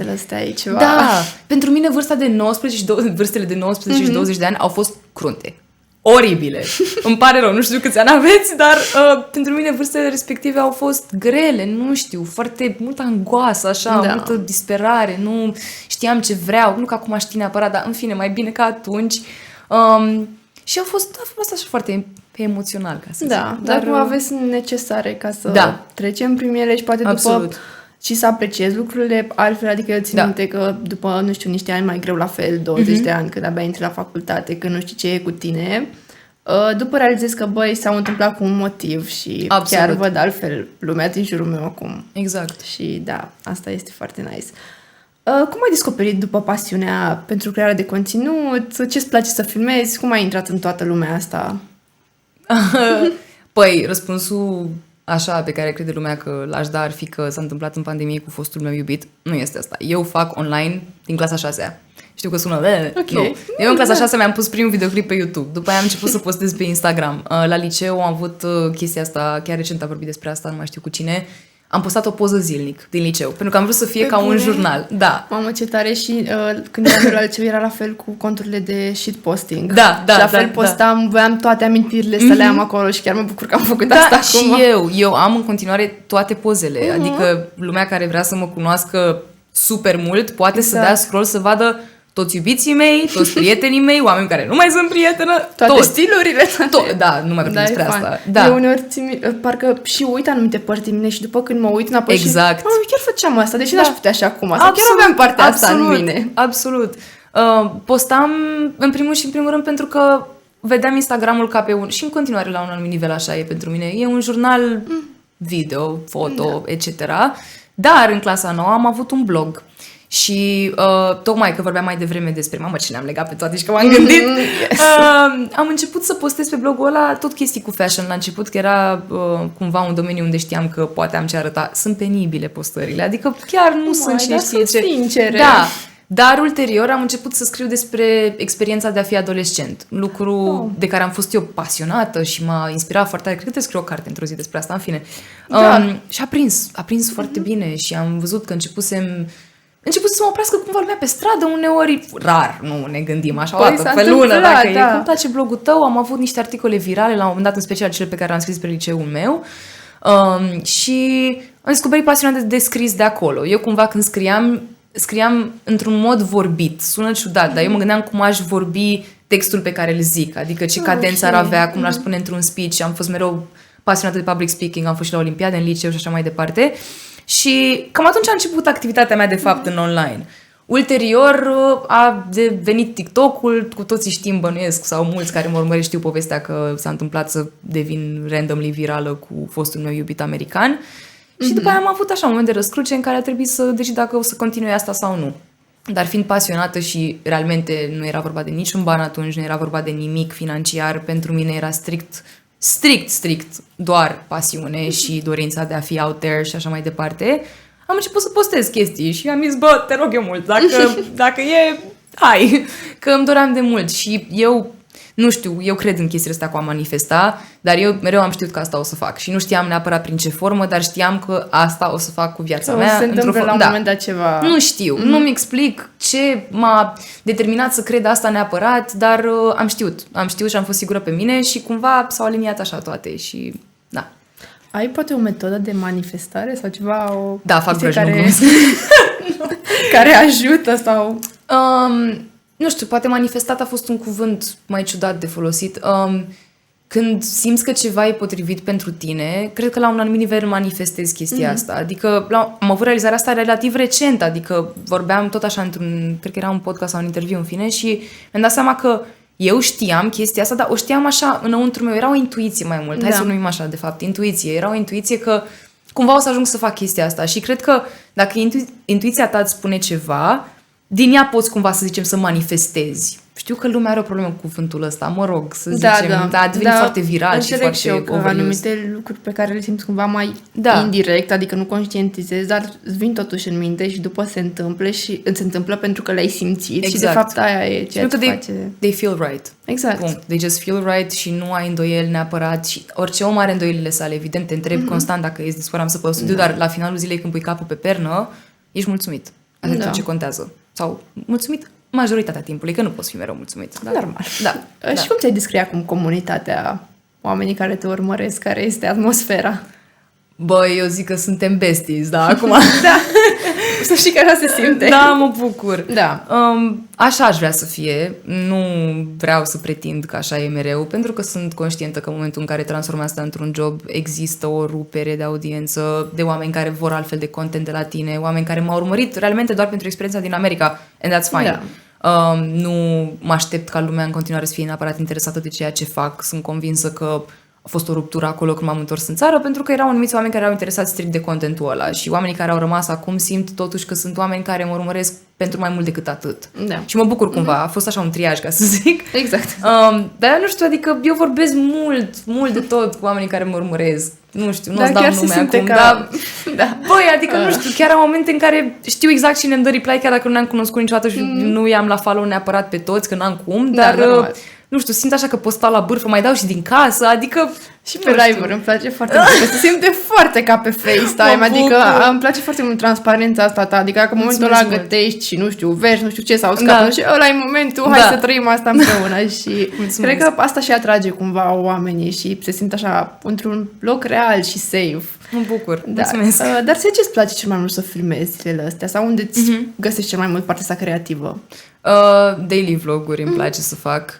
Da, pentru mine vârstele de 19 și 20 de ani au fost crunte. Oribile. Îmi pare rău, nu știu câți ani aveți, dar pentru mine vârstele respective au fost grele, nu știu, foarte multă angoasă, așa, multă disperare, nu știam ce vreau, nu că acum știi neapărat, dar în fine, mai bine ca atunci. Și a fost așa foarte emoțional, ca să zic. Dar nu aveți necesare ca să trecem prin ele și poate după și să apreciezi lucrurile altfel, adică eu țin minte că după, nu știu, niște ani mai greu la fel, 20 de ani, când abia intri la facultate, când nu știi ce e cu tine, după realizezi că, băi, s-au întâmplat cu un motiv și chiar văd altfel lumea din jurul meu acum. Exact. Și da, asta este foarte nice. Cum ai descoperit după pasiunea pentru crearea de conținut? Ce-ți place să filmezi? Cum ai intrat în toată lumea asta? Păi, răspunsul așa pe care crede lumea că l-aș da ar fi că s-a întâmplat în pandemie cu fostul meu iubit. Nu este asta. Eu fac online din clasa 6-a. Știu că sună... Nu. Eu în clasa 6 mi-am pus primul videoclip pe YouTube. După aia am început să postez pe Instagram. La liceu am avut chestia asta, chiar recent am vorbit despre asta, nu mai știu cu cine. Am postat o poză zilnic din liceu, pentru că am vrut să fie ca un jurnal. Da. Mamă, ce tare, și când eram la liceu era la fel cu conturile de shitposting. Da. Și la fel postam, voiam toate amintirile să le am acolo și chiar mă bucur că am făcut asta acum. Și eu am în continuare toate pozele, adică lumea care vrea să mă cunoască super mult poate să dea scroll să vadă toți iubiții mei, toți prietenii mei, oameni care nu mai sunt prietenă, Toate stilurile. Da, nu mai vorbim despre e asta. fan. Da. Eu uneori parcă și uit anumite părți din mine și după când mă uit înapoi Exact. și chiar făceam asta, deși n-aș putea și acum. Sau Absolut, chiar aveam partea asta în mine. Absolut. Postam în primul și în primul rând pentru că vedeam Instagramul ca pe un... Și în continuare la un anumit nivel așa e pentru mine. E un jurnal video, foto, etc. Dar în clasa nouă am avut un blog. Și tocmai că vorbeam mai devreme despre mamă ce ne-am legat pe toate și că m-am gândit, am început să postez pe blogul ăla tot chestii cu fashion la început, că era cumva un domeniu unde știam că poate am ce arăta. Sunt penibile postările, adică chiar nu sunt cine știe ce. Sincere. Da, dar ulterior am început să scriu despre experiența de a fi adolescent, lucru de care am fost eu pasionată și m-a inspirat foarte tare. Cred că scriu o carte într-o zi despre asta, în fine. Și a prins foarte bine și am văzut că început să mă oprească cumva lumea pe stradă, uneori, rar, nu ne gândim așa o dată pe lună, dacă e. Cum place blogul tău, am avut niște articole virale, la un moment dat, în special cele pe care le-am scris pe liceul meu, și am descoperit pasiunea de scris de acolo. Eu cumva când scriam într-un mod vorbit, sună ciudat, dar eu mă gândeam cum aș vorbi textul pe care îl zic, adică ce cadență ar avea, cum l-aș spune într-un speech. Am fost mereu pasionată de public speaking, am fost și la Olimpiade, în liceu și așa mai departe. Și cam atunci a început activitatea mea, de fapt, în online. Ulterior a devenit TikTok-ul, cu toții știm, bănuiesc, sau mulți care mă urmăresc știu povestea că s-a întâmplat să devin randomly virală cu fostul meu iubit american. Și după aia am avut așa un moment de răscruce în care a trebuit să decid dacă o să continui asta sau nu. Dar fiind pasionată și realmente nu era vorba de niciun ban atunci, nu era vorba de nimic financiar, pentru mine era strict doar pasiune și dorința de a fi out there și așa mai departe, am început să postez chestii și am zis, bă, te rog eu mult, dacă e, hai, că îmi doream de mult și eu, nu știu, eu cred în chestiile astea cu a manifesta, dar eu mereu am știut că asta o să fac și nu știam neapărat prin ce formă, dar știam că asta o să fac cu viața mea. O să se întâmple la un moment dat ceva... Nu știu, nu-mi explic ce m-a determinat să cred asta neapărat, dar am știut și am fost sigură pe mine și cumva s-au aliniat așa toate și da. Ai poate o metodă de manifestare sau ceva? Da, fac vrăjim care ajută sau... Nu știu, poate manifestat a fost un cuvânt mai ciudat de folosit. Când simți că ceva e potrivit pentru tine, cred că la un anumit nivel manifestezi chestia asta. Adică am avut realizarea asta relativ recent, adică vorbeam tot așa cred că era un podcast sau un interviu în fine și mi-am dat seama că eu știam chestia asta, dar o știam așa înăuntru meu, era o intuiție mai mult. Hai să o numim așa, de fapt, intuiție. Era o intuiție că cumva o să ajung să fac chestia asta și cred că dacă intuiția ta îți spune ceva, din ea poți cumva, să zicem, să manifestezi. Știu că lumea are o problemă cu cuvântul ăsta, mă rog, să zicem, a devenit foarte viral și foarte și eu că anumite lucruri pe care le simți cumva mai indirect, adică nu conștientizezi, dar îți vin totuși în minte și după se întâmplă pentru că le-ai simțit și de fapt aia e ceea ce face. They feel right. Exact. Punct. They just feel right și nu ai îndoieli neapărat și orice om are îndoielile sale, evident, te întrebi constant dacă ești disperam să poți studiu, dar la finalul zilei când pui capul pe pernă, ești mulțumit. Asta e tot ce contează. Sau mulțumit majoritatea timpului, că nu poți fi mereu mulțumit. Da? Normal. Da. Și cum ți-ai descrie acum comunitatea, oamenii care te urmăresc, care este atmosfera? Băi, eu zic că suntem besties, da, acum. Da. Să știi că așa se simte. Da, mă bucur. Da. Așa aș vrea să fie. Nu vreau să pretind că așa e mereu, pentru că sunt conștientă că în momentul în care transform asta într-un job, există o rupere de audiență, de oameni care vor altfel de content de la tine, oameni care m-au urmărit realmente doar pentru experiența din America, and that's fine. Da. Nu mă aștept ca lumea în continuare să fie neapărat interesată de ceea ce fac. Sunt convinsă că a fost o ruptură acolo când m-am întors în țară, pentru că erau anumiți oameni care erau interesați strict de contentul ăla și oamenii care au rămas acum simt totuși că sunt oameni care mă urmăresc pentru mai mult decât atât. Da. Și mă bucur cumva, a fost așa un triaj, ca să zic. Exact. Dar nu știu, adică eu vorbesc mult de tot cu oamenii care mă urmăresc. Nu știu, nu-ți dau nume acum, dar... Da. Băi, adică nu știu, chiar am momente în care știu exact cine îmi dă reply, chiar dacă nu ne-am cunoscut niciodată și nu i-am la follow neapărat pe toți, că n-am cum, dar... Nu știu, simt așa că pot sta la bârfă, mai dau și din casă, adică... Și pe live-uri îmi place foarte mult, se simte foarte ca pe FaceTime, adică îmi place foarte mult transparența asta ta, adică dacă în momentul ăla gătești și nu știu, vezi, nu știu ce, sau scapă și ăla e momentul, hai să trăim asta împreună și cred că asta și atrage cumva oamenii și se simt așa într-un loc real și safe. Mă bucur. Da. Mulțumesc. Dar ce-ți place cel mai mult să filmezi zilele astea? Sau unde îți găsești cel mai mult partea asta creativă? Daily vloguri îmi place să fac.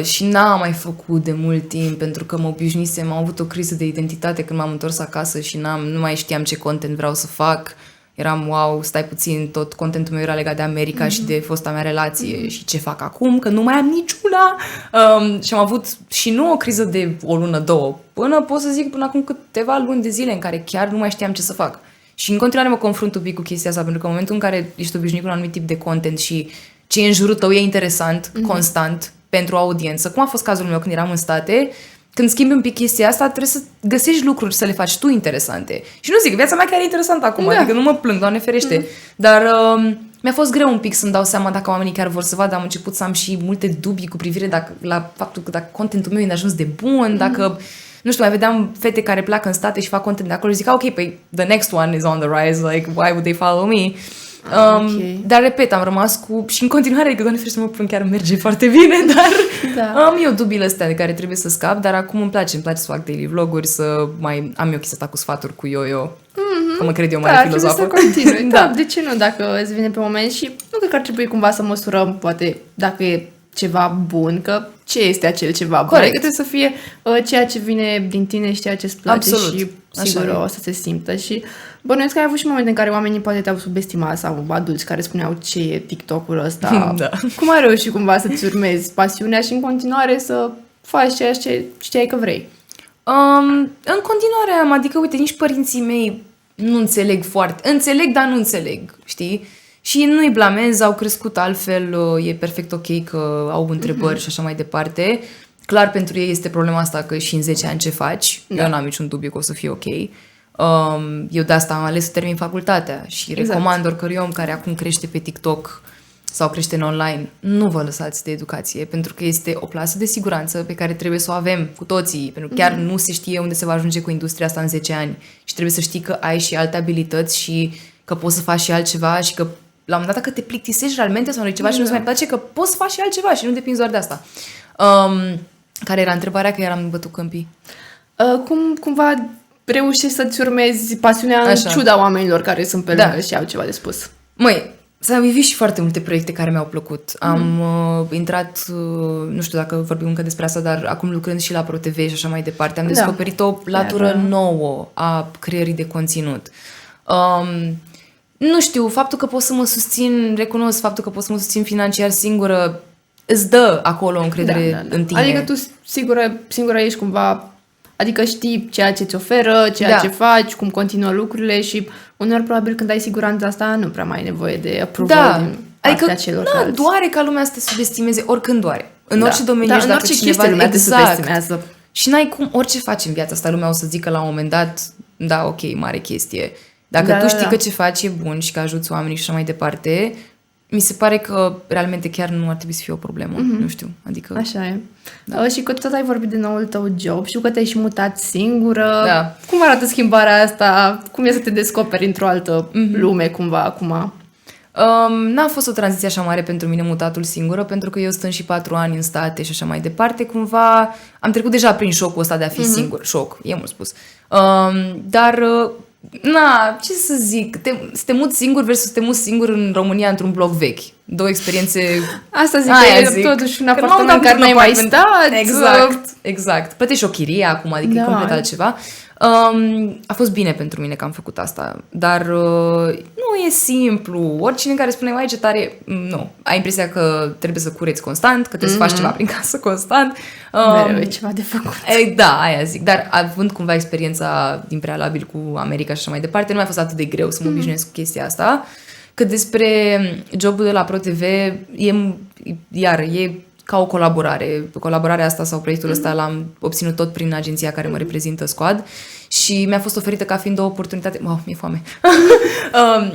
Și n-am mai făcut de mult timp pentru că mă obișnuisem, am avut o criză de identitate când m-am întors acasă și nu mai știam ce content vreau să fac. Eram, wow, stai puțin, tot contentul meu era legat de America și de fosta mea relație și ce fac acum, că nu mai am niciuna. Și am avut și nu o criză de o lună, două, pot să zic până acum câteva luni de zile în care chiar nu mai știam ce să fac. Și în continuare mă confrunt un pic cu chestia asta, pentru că în momentul în care ești obișnuit cu un anumit tip de content și ce e în jurul tău e interesant, constant, pentru audiență, cum a fost cazul meu când eram în state, când schimbi un pic chestia asta, trebuie să găsești lucruri să le faci tu interesante. Și nu zic, viața mea chiar e interesantă acum, adică nu mă plâng, Doamne ferește. Dar mi-a fost greu un pic să-mi dau seama dacă oamenii chiar vor să vadă. Am început să am și multe dubii cu privire la faptul că dacă contentul meu e de ajuns de bun, dacă... Nu știu, mai vedeam fete care pleacă în state și fac content de acolo și zic, ok, păi the next one is on the rise, like, why would they follow me? Dar, repet, am rămas cu... Și în continuare, că Doamne ferește, mă plâng, chiar merge foarte bine, dar am eu dubiile astea de care trebuie să scap, dar acum îmi place să fac daily vloguri, să mai am eu chestia asta cu sfaturi cu yo-yo, că mă cred eu mare filozofă. Da, trebuie să continui. Da, de ce nu, dacă îți vine pe moment și nu cred că ar trebui cumva să măsurăm, poate, dacă e ceva bun, că ce este acel ceva bun. Corect. Adică trebuie să fie ceea ce vine din tine și ceea ce îți place. Absolut. Și sigur o să se simtă. Și bănuiesc că ai avut și momente în care oamenii poate te-au subestimat sau adulți care spuneau ce e TikTok-ul ăsta. Da. Cum ai reușit cumva să-ți urmezi pasiunea și în continuare să faci ceea ce știai că vrei? În continuare am, adică, uite, nici părinții mei nu înțeleg foarte... Înțeleg, dar nu înțeleg, știi? Și nu-i blamez, au crescut altfel, e perfect ok că au întrebări și așa mai departe. Clar, pentru ei este problema asta că și în 10 ani ce faci. Eu n-am niciun dubiu că o să fie ok. Eu de asta am ales să termin facultatea și recomand oricărui om care acum crește pe TikTok sau crește în online, nu vă lăsați de educație, pentru că este o plasă de siguranță pe care trebuie să o avem cu toții, pentru că chiar nu se știe unde se va ajunge cu industria asta în 10 ani și trebuie să știi că ai și alte abilități și că poți să faci și altceva și că la un moment dat dacă te plictisești realmente sau ceva și nu-ți mai place, că poți să faci și altceva și nu depinzi doar de asta. Care era întrebarea, că eram bătut câmpii? Cum cumva reușești să-ți urmezi pasiunea în ciuda oamenilor care sunt pe lângă și au ceva de spus? Măi, s-au vivit și foarte multe proiecte care mi-au plăcut. Am intrat, nu știu dacă vorbim încă despre asta, dar acum lucrând și la ProTV și așa mai departe, am descoperit o latură nouă a creării de conținut. Nu știu, faptul că pot să mă susțin, recunosc faptul că pot să mă susțin financiar singură, îți dă acolo încredere în tine. Adică tu singură ești cumva, adică știi ceea ce ți oferă, ceea ce faci, cum continuă lucrurile și uneori probabil când ai siguranța asta nu prea mai ai nevoie de approval din partea celorlalți. Adică doare ca lumea să te subestimeze, oricând doare. În orice domeniu ești, în orice chestie lumea te subestimează. Și n-ai cum, orice faci în viața asta, lumea o să zică la un moment dat, da, ok, mare chestie. Dacă tu știi că ce faci e bun și că ajuți oamenii și așa mai departe, mi se pare că realmente chiar nu ar trebui să fie o problemă. Nu știu, adică... Așa e. Și că tot ai vorbit de noul tău job, știu că te-ai și mutat singură. Da. Cum arată schimbarea asta? Cum e să te descoperi într-o altă lume cumva acum? N-a fost o tranziție așa mare pentru mine mutatul singură, pentru că eu stând și 4 ani în state și așa mai departe, cumva am trecut deja prin șocul ăsta de a fi singur. Șoc, e mult spus. Dar... ce să zic, să te muți singur versus să te muți singur în România într-un bloc vechi. Două experiențe... Asta zic, că e totuși un apartament în care n-ai mai stat. Exact. Plătești o chirie acum, adică e complet altceva. A fost bine pentru mine că am făcut asta, dar nu e simplu. Oricine care spune, mai ce tare, nu. Ai impresia că trebuie să cureți constant, că trebuie să faci ceva prin casă constant. Mereu e ceva de făcut. Da, aia zic. Dar având cumva experiența din prealabil cu America și așa mai departe, nu mi-a fost atât de greu să mă obișnuiesc cu chestia asta. Cât despre jobul de la ProTV, e ca o colaborare. Colaborarea asta sau proiectul ăsta l-am obținut tot prin agenția care mă reprezintă, Squad, și mi-a fost oferită ca fiind o oportunitate... mi-e foame.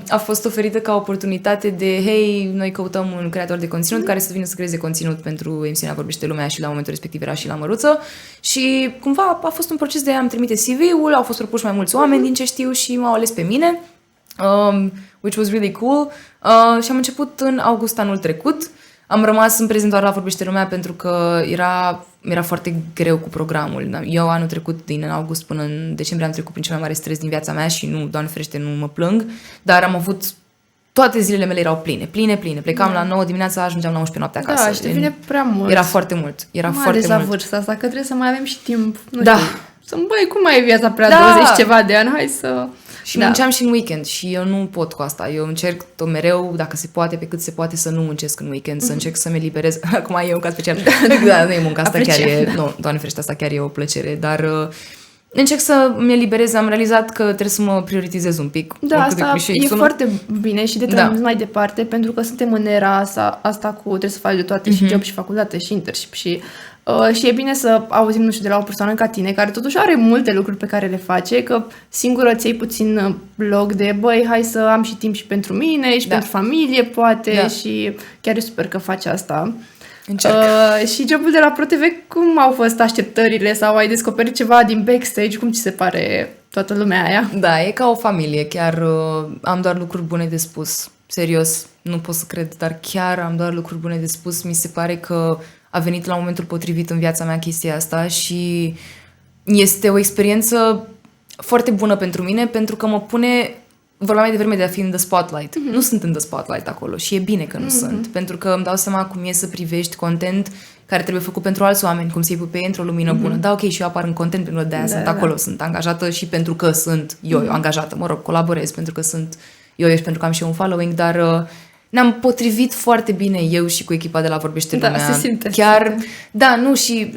A fost oferită ca oportunitate de, hei, noi căutăm un creator de conținut care să vină să creeze conținut pentru emisiunea Vorbește Lumea și la momentul respectiv era și la Măruță și cumva a fost un proces de am trimite CV-ul, au fost propuși mai mulți oameni din ce știu și m-au ales pe mine, which was really cool, și am început în august anul trecut. Am rămas în prezent doar la Vorbește Lumea pentru că era foarte greu cu programul. Eu anul trecut, din august până în decembrie, am trecut prin cel mai mare stres din viața mea și nu, Doamne ferește, nu mă plâng, dar am avut toate zilele mele erau pline. Plecam la 9 dimineața, ajungeam la 11 noaptea acasă. Da, și devine prea mult. Era foarte mult. Era mai foarte ales la mult. vârsta asta, că trebuie să mai avem și timp. Nu Da. știu, băi, cum mai e viața prea Da. 20 ceva de ani? Hai să... Și munceam și în weekend și eu nu pot cu asta. Eu încerc tot mereu, dacă se poate, pe cât se poate, să nu muncesc în weekend, să încerc să mă eliberez. Acum e un caz special. Da, nu e munca asta, chiar e... Nu, Doamne ferește, asta chiar e o plăcere, dar... încerc să mi eliberez, am realizat că trebuie să mă prioritizez un pic. Da, asta e foarte bine și de transmis mai departe, pentru că suntem în era asta cu trebuie să faci de toate, și job, și facultate, și internship, și e bine să auzim, nu știu, de la o persoană ca tine, care totuși are multe lucruri pe care le face, că singură ți-ai puțin loc de, băi, hai să am și timp și pentru mine, și pentru familie, poate, și chiar e super că faci asta. Și jobul de la ProTV, cum au fost așteptările sau ai descoperit ceva din backstage? Cum ți se pare toată lumea aia? Da, e ca o familie, chiar am doar lucruri bune de spus. Serios, nu pot să cred, dar chiar am doar lucruri bune de spus. Mi se pare că a venit la momentul potrivit în viața mea chestia asta și este o experiență foarte bună pentru mine, pentru că mă pune... Vorbeam mai devreme de a fi în the spotlight. Nu sunt în the spotlight acolo și e bine că nu sunt, pentru că îmi dau seama cum e să privești content care trebuie făcut pentru alți oameni, cum să-i pui pe ei într-o lumină bună. Da, ok, și eu apar în content pentru că de-aia sunt acolo, sunt angajată și pentru că sunt eu angajată, mă rog, colaborez pentru că sunt eu și pentru că am și eu un following, dar ne-am potrivit foarte bine eu și cu echipa de la Vorbește Lumea. Da, se simte. Chiar, da, nu, și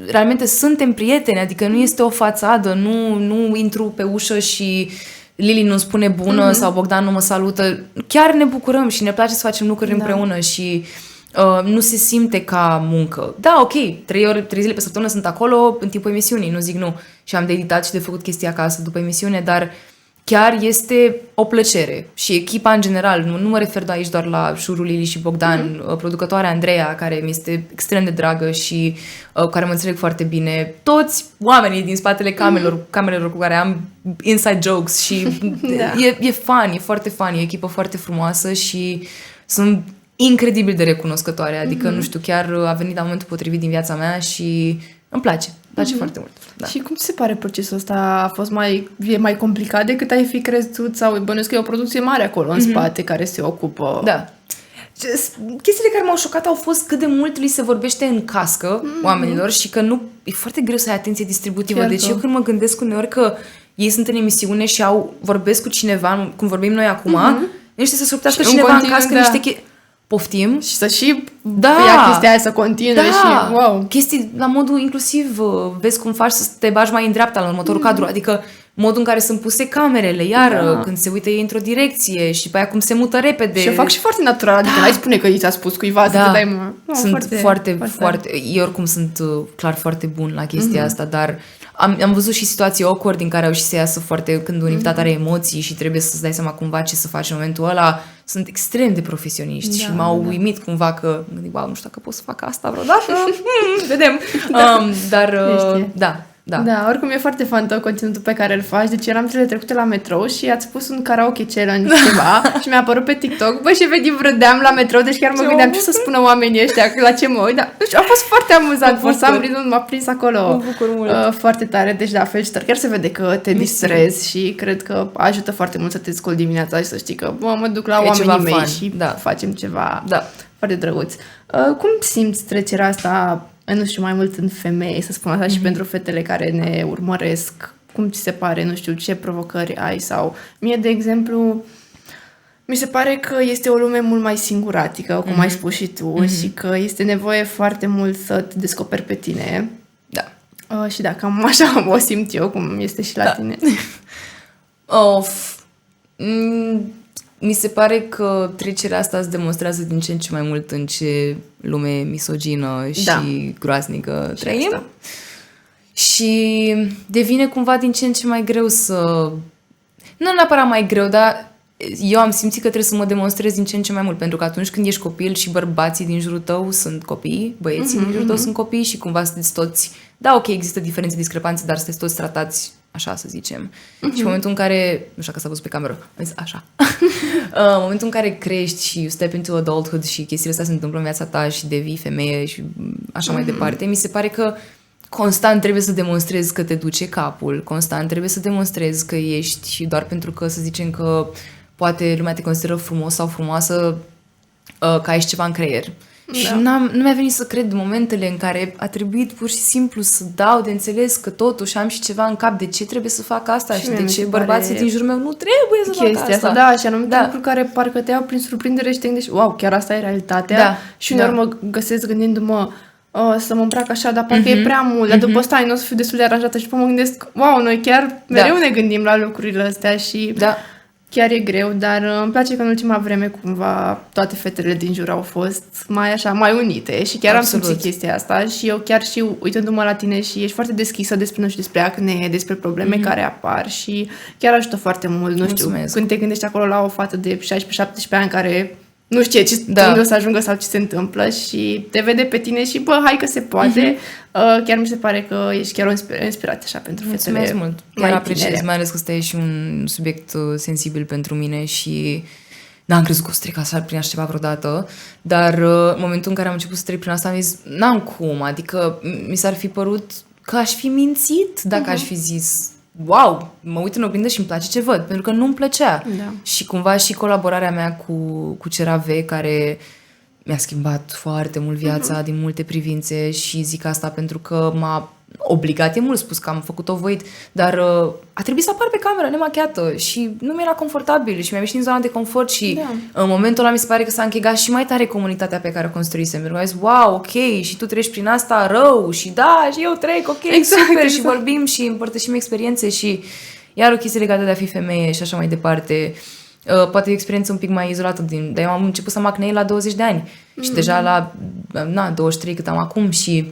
realmente suntem prieteni, adică nu este o fațadă, nu intru pe ușă și Lili nu spune bună sau Bogdan nu mă salută. Chiar ne bucurăm și ne place să facem lucruri împreună și nu se simte ca muncă. Da, ok, 3 zile pe săptămână sunt acolo în timpul emisiunii, nu zic nu. Și am de editat și de făcut chestii acasă după emisiune, dar chiar este o plăcere. Și echipa în general, nu mă refer aici doar la Șuru, Lili și Bogdan, producătoarea Andreea, care mi este extrem de dragă și care mă înțeleg foarte bine. Toți oamenii din spatele camerelor cu care am inside jokes și e fun, e foarte fun, e o echipă foarte frumoasă și sunt incredibil de recunoscătoare. Adică, nu știu, chiar a venit la momentul potrivit din viața mea și îmi place. Îmi place foarte mult. Da. Și cum ți se pare procesul ăsta? A fost mai complicat decât ai fi crezut? Sau bănuiesc că e o producție mare acolo în spate care se ocupă? Da. Chestiile care m-au șocat au fost cât de mult li se vorbește în cască oamenilor și că nu e foarte greu să ai atenție distributivă. Chiar deci eu când mă gândesc uneori că ei sunt în emisiune și vorbesc cu cineva, cum vorbim noi acum, niște să surtească cineva în cască niște poftim. Și să și ia chestia aia să continue și wow. Chestii la modul inclusiv, vezi cum faci să te bagi mai în dreapta la următorul cadru, adică modul în care sunt puse camerele, iar când se uită ei într-o direcție și după aia cum se mută repede. Și o fac și foarte natural, adică n-ai spune că i ți-a spus cuiva să te dai sunt foarte, eu oricum sunt clar foarte bun la chestia asta, dar am văzut și situații awkward din care au și să iasă foarte, când un invitat are emoții și trebuie să-ți dai seama cumva ce să faci în momentul ăla. Sunt extrem de profesioniști și m-au uimit cumva că gândic, wow, nu știu dacă pot să fac asta vreodată. Vedem. Da, oricum e foarte fan tău conținutul pe care îl faci. Deci eram zilele trecute la metrou și ați pus un karaoke challenge ceva și mi-a apărut pe TikTok. Băi, și efectiv râdeam la metrou, deci chiar mă gândeam ce să spună oamenii ăștia, la ce mă uit. Dar a fost foarte amuzant. M-a prins acolo. Mă bucur mult. Foarte tare. Deci da, felicitări. Chiar se vede că te distrezi și cred că ajută foarte mult să te scoli dimineața și să știi că mă duc la oamenii mei și facem ceva foarte drăguț. Cum simți trecerea asta, nu știu, mai mult în femei, să spun așa, și pentru fetele care ne urmăresc? Cum ți se pare? Nu știu, ce provocări ai? Sau mie, de exemplu, mi se pare că este o lume mult mai singuratică, cum ai spus și tu, și că este nevoie foarte mult să te descoperi pe tine. Da. Și da, cam așa o simt eu, cum este și la tine. Mi se pare că trecerea asta îți demonstrează din ce în ce mai mult în ce lume misogină și groaznică trăim. Și devine cumva din ce în ce mai greu să... Nu neapărat mai greu, dar eu am simțit că trebuie să mă demonstrez din ce în ce mai mult, pentru că atunci când ești copil și bărbații din jurul tău sunt copii, băieții din jurul tău sunt copii și cumva sunteți toți... Da, ok, există diferențe, discrepanțe, dar sunteți toți tratați așa să zicem. Și în momentul în care, nu știu că s-a văzut pe cameră, am zis așa. În momentul în care crești și you step into adulthood și chestiile astea se întâmplă în viața ta și devii femeie și așa mai departe, mi se pare că constant trebuie să demonstrezi că te duce capul, constant trebuie să demonstrezi că ești doar pentru că, să zicem că poate lumea te consideră frumos sau frumoasă, că ai ceva în creier. Și nu mi-a venit să cred momentele în care a trebuit pur și simplu să dau de înțeles că totuși am și ceva în cap, de ce trebuie să fac asta și de ce bărbații din jurul meu nu trebuie să fac asta. Da, și anumite lucruri care parcă te iau prin surprindere și te gândești, wow, chiar asta e realitatea. Și uneori mă găsesc gândindu-mă, să mă îmbrac așa, dar parcă e prea mult, dar după asta nu o să fiu destul de aranjată și după mă gândesc, wow, noi chiar mereu ne gândim la lucrurile astea și chiar e greu, dar îmi place că în ultima vreme cumva toate fetele din jur au fost mai unite și chiar am simțit chestia asta și eu chiar și uitându-mă la tine și ești foarte deschisă despre acne, despre probleme care apar și chiar ajută foarte mult, nu știu, când te gândești acolo la o fată de 16-17 ani care nu știe unde o să ajungă sau ce se întâmplă și te vede pe tine și hai că se poate. Chiar mi se pare că ești chiar o inspirație așa pentru fetele. Mulțumesc mult. Chiar apreciez, mai ales că ăsta e și un subiect sensibil pentru mine și n-am crezut că o să trec așa prin așa ceva vreodată, dar în momentul în care am început să trec prin asta am zis, n-am cum, adică mi s-ar fi părut că aș fi mințit dacă aș fi zis wow, mă uit în oglindă și îmi place ce văd, pentru că nu-mi plăcea. Și cumva și colaborarea mea cu CeraVe, care mi-a schimbat foarte mult viața din multe privințe și zic asta pentru că m-a obligat, e mult spus că am făcut-o voit, dar a trebuit să apar pe cameră nemachiată și nu mi era confortabil și mi-am ieșit din zona de confort și în momentul ăla mi se pare că s-a închegat și mai tare comunitatea pe care o construisem. Pentru că am zis, wow, ok, și tu treci prin asta rău și da, și eu trec, ok, super, și vorbim și împărtășim experiențe și iar o chestie legată de a fi femeie și așa mai departe. Poate e o experiență un pic mai izolată, dar eu am început să am acne la 20 de ani și deja la 23 cât am acum și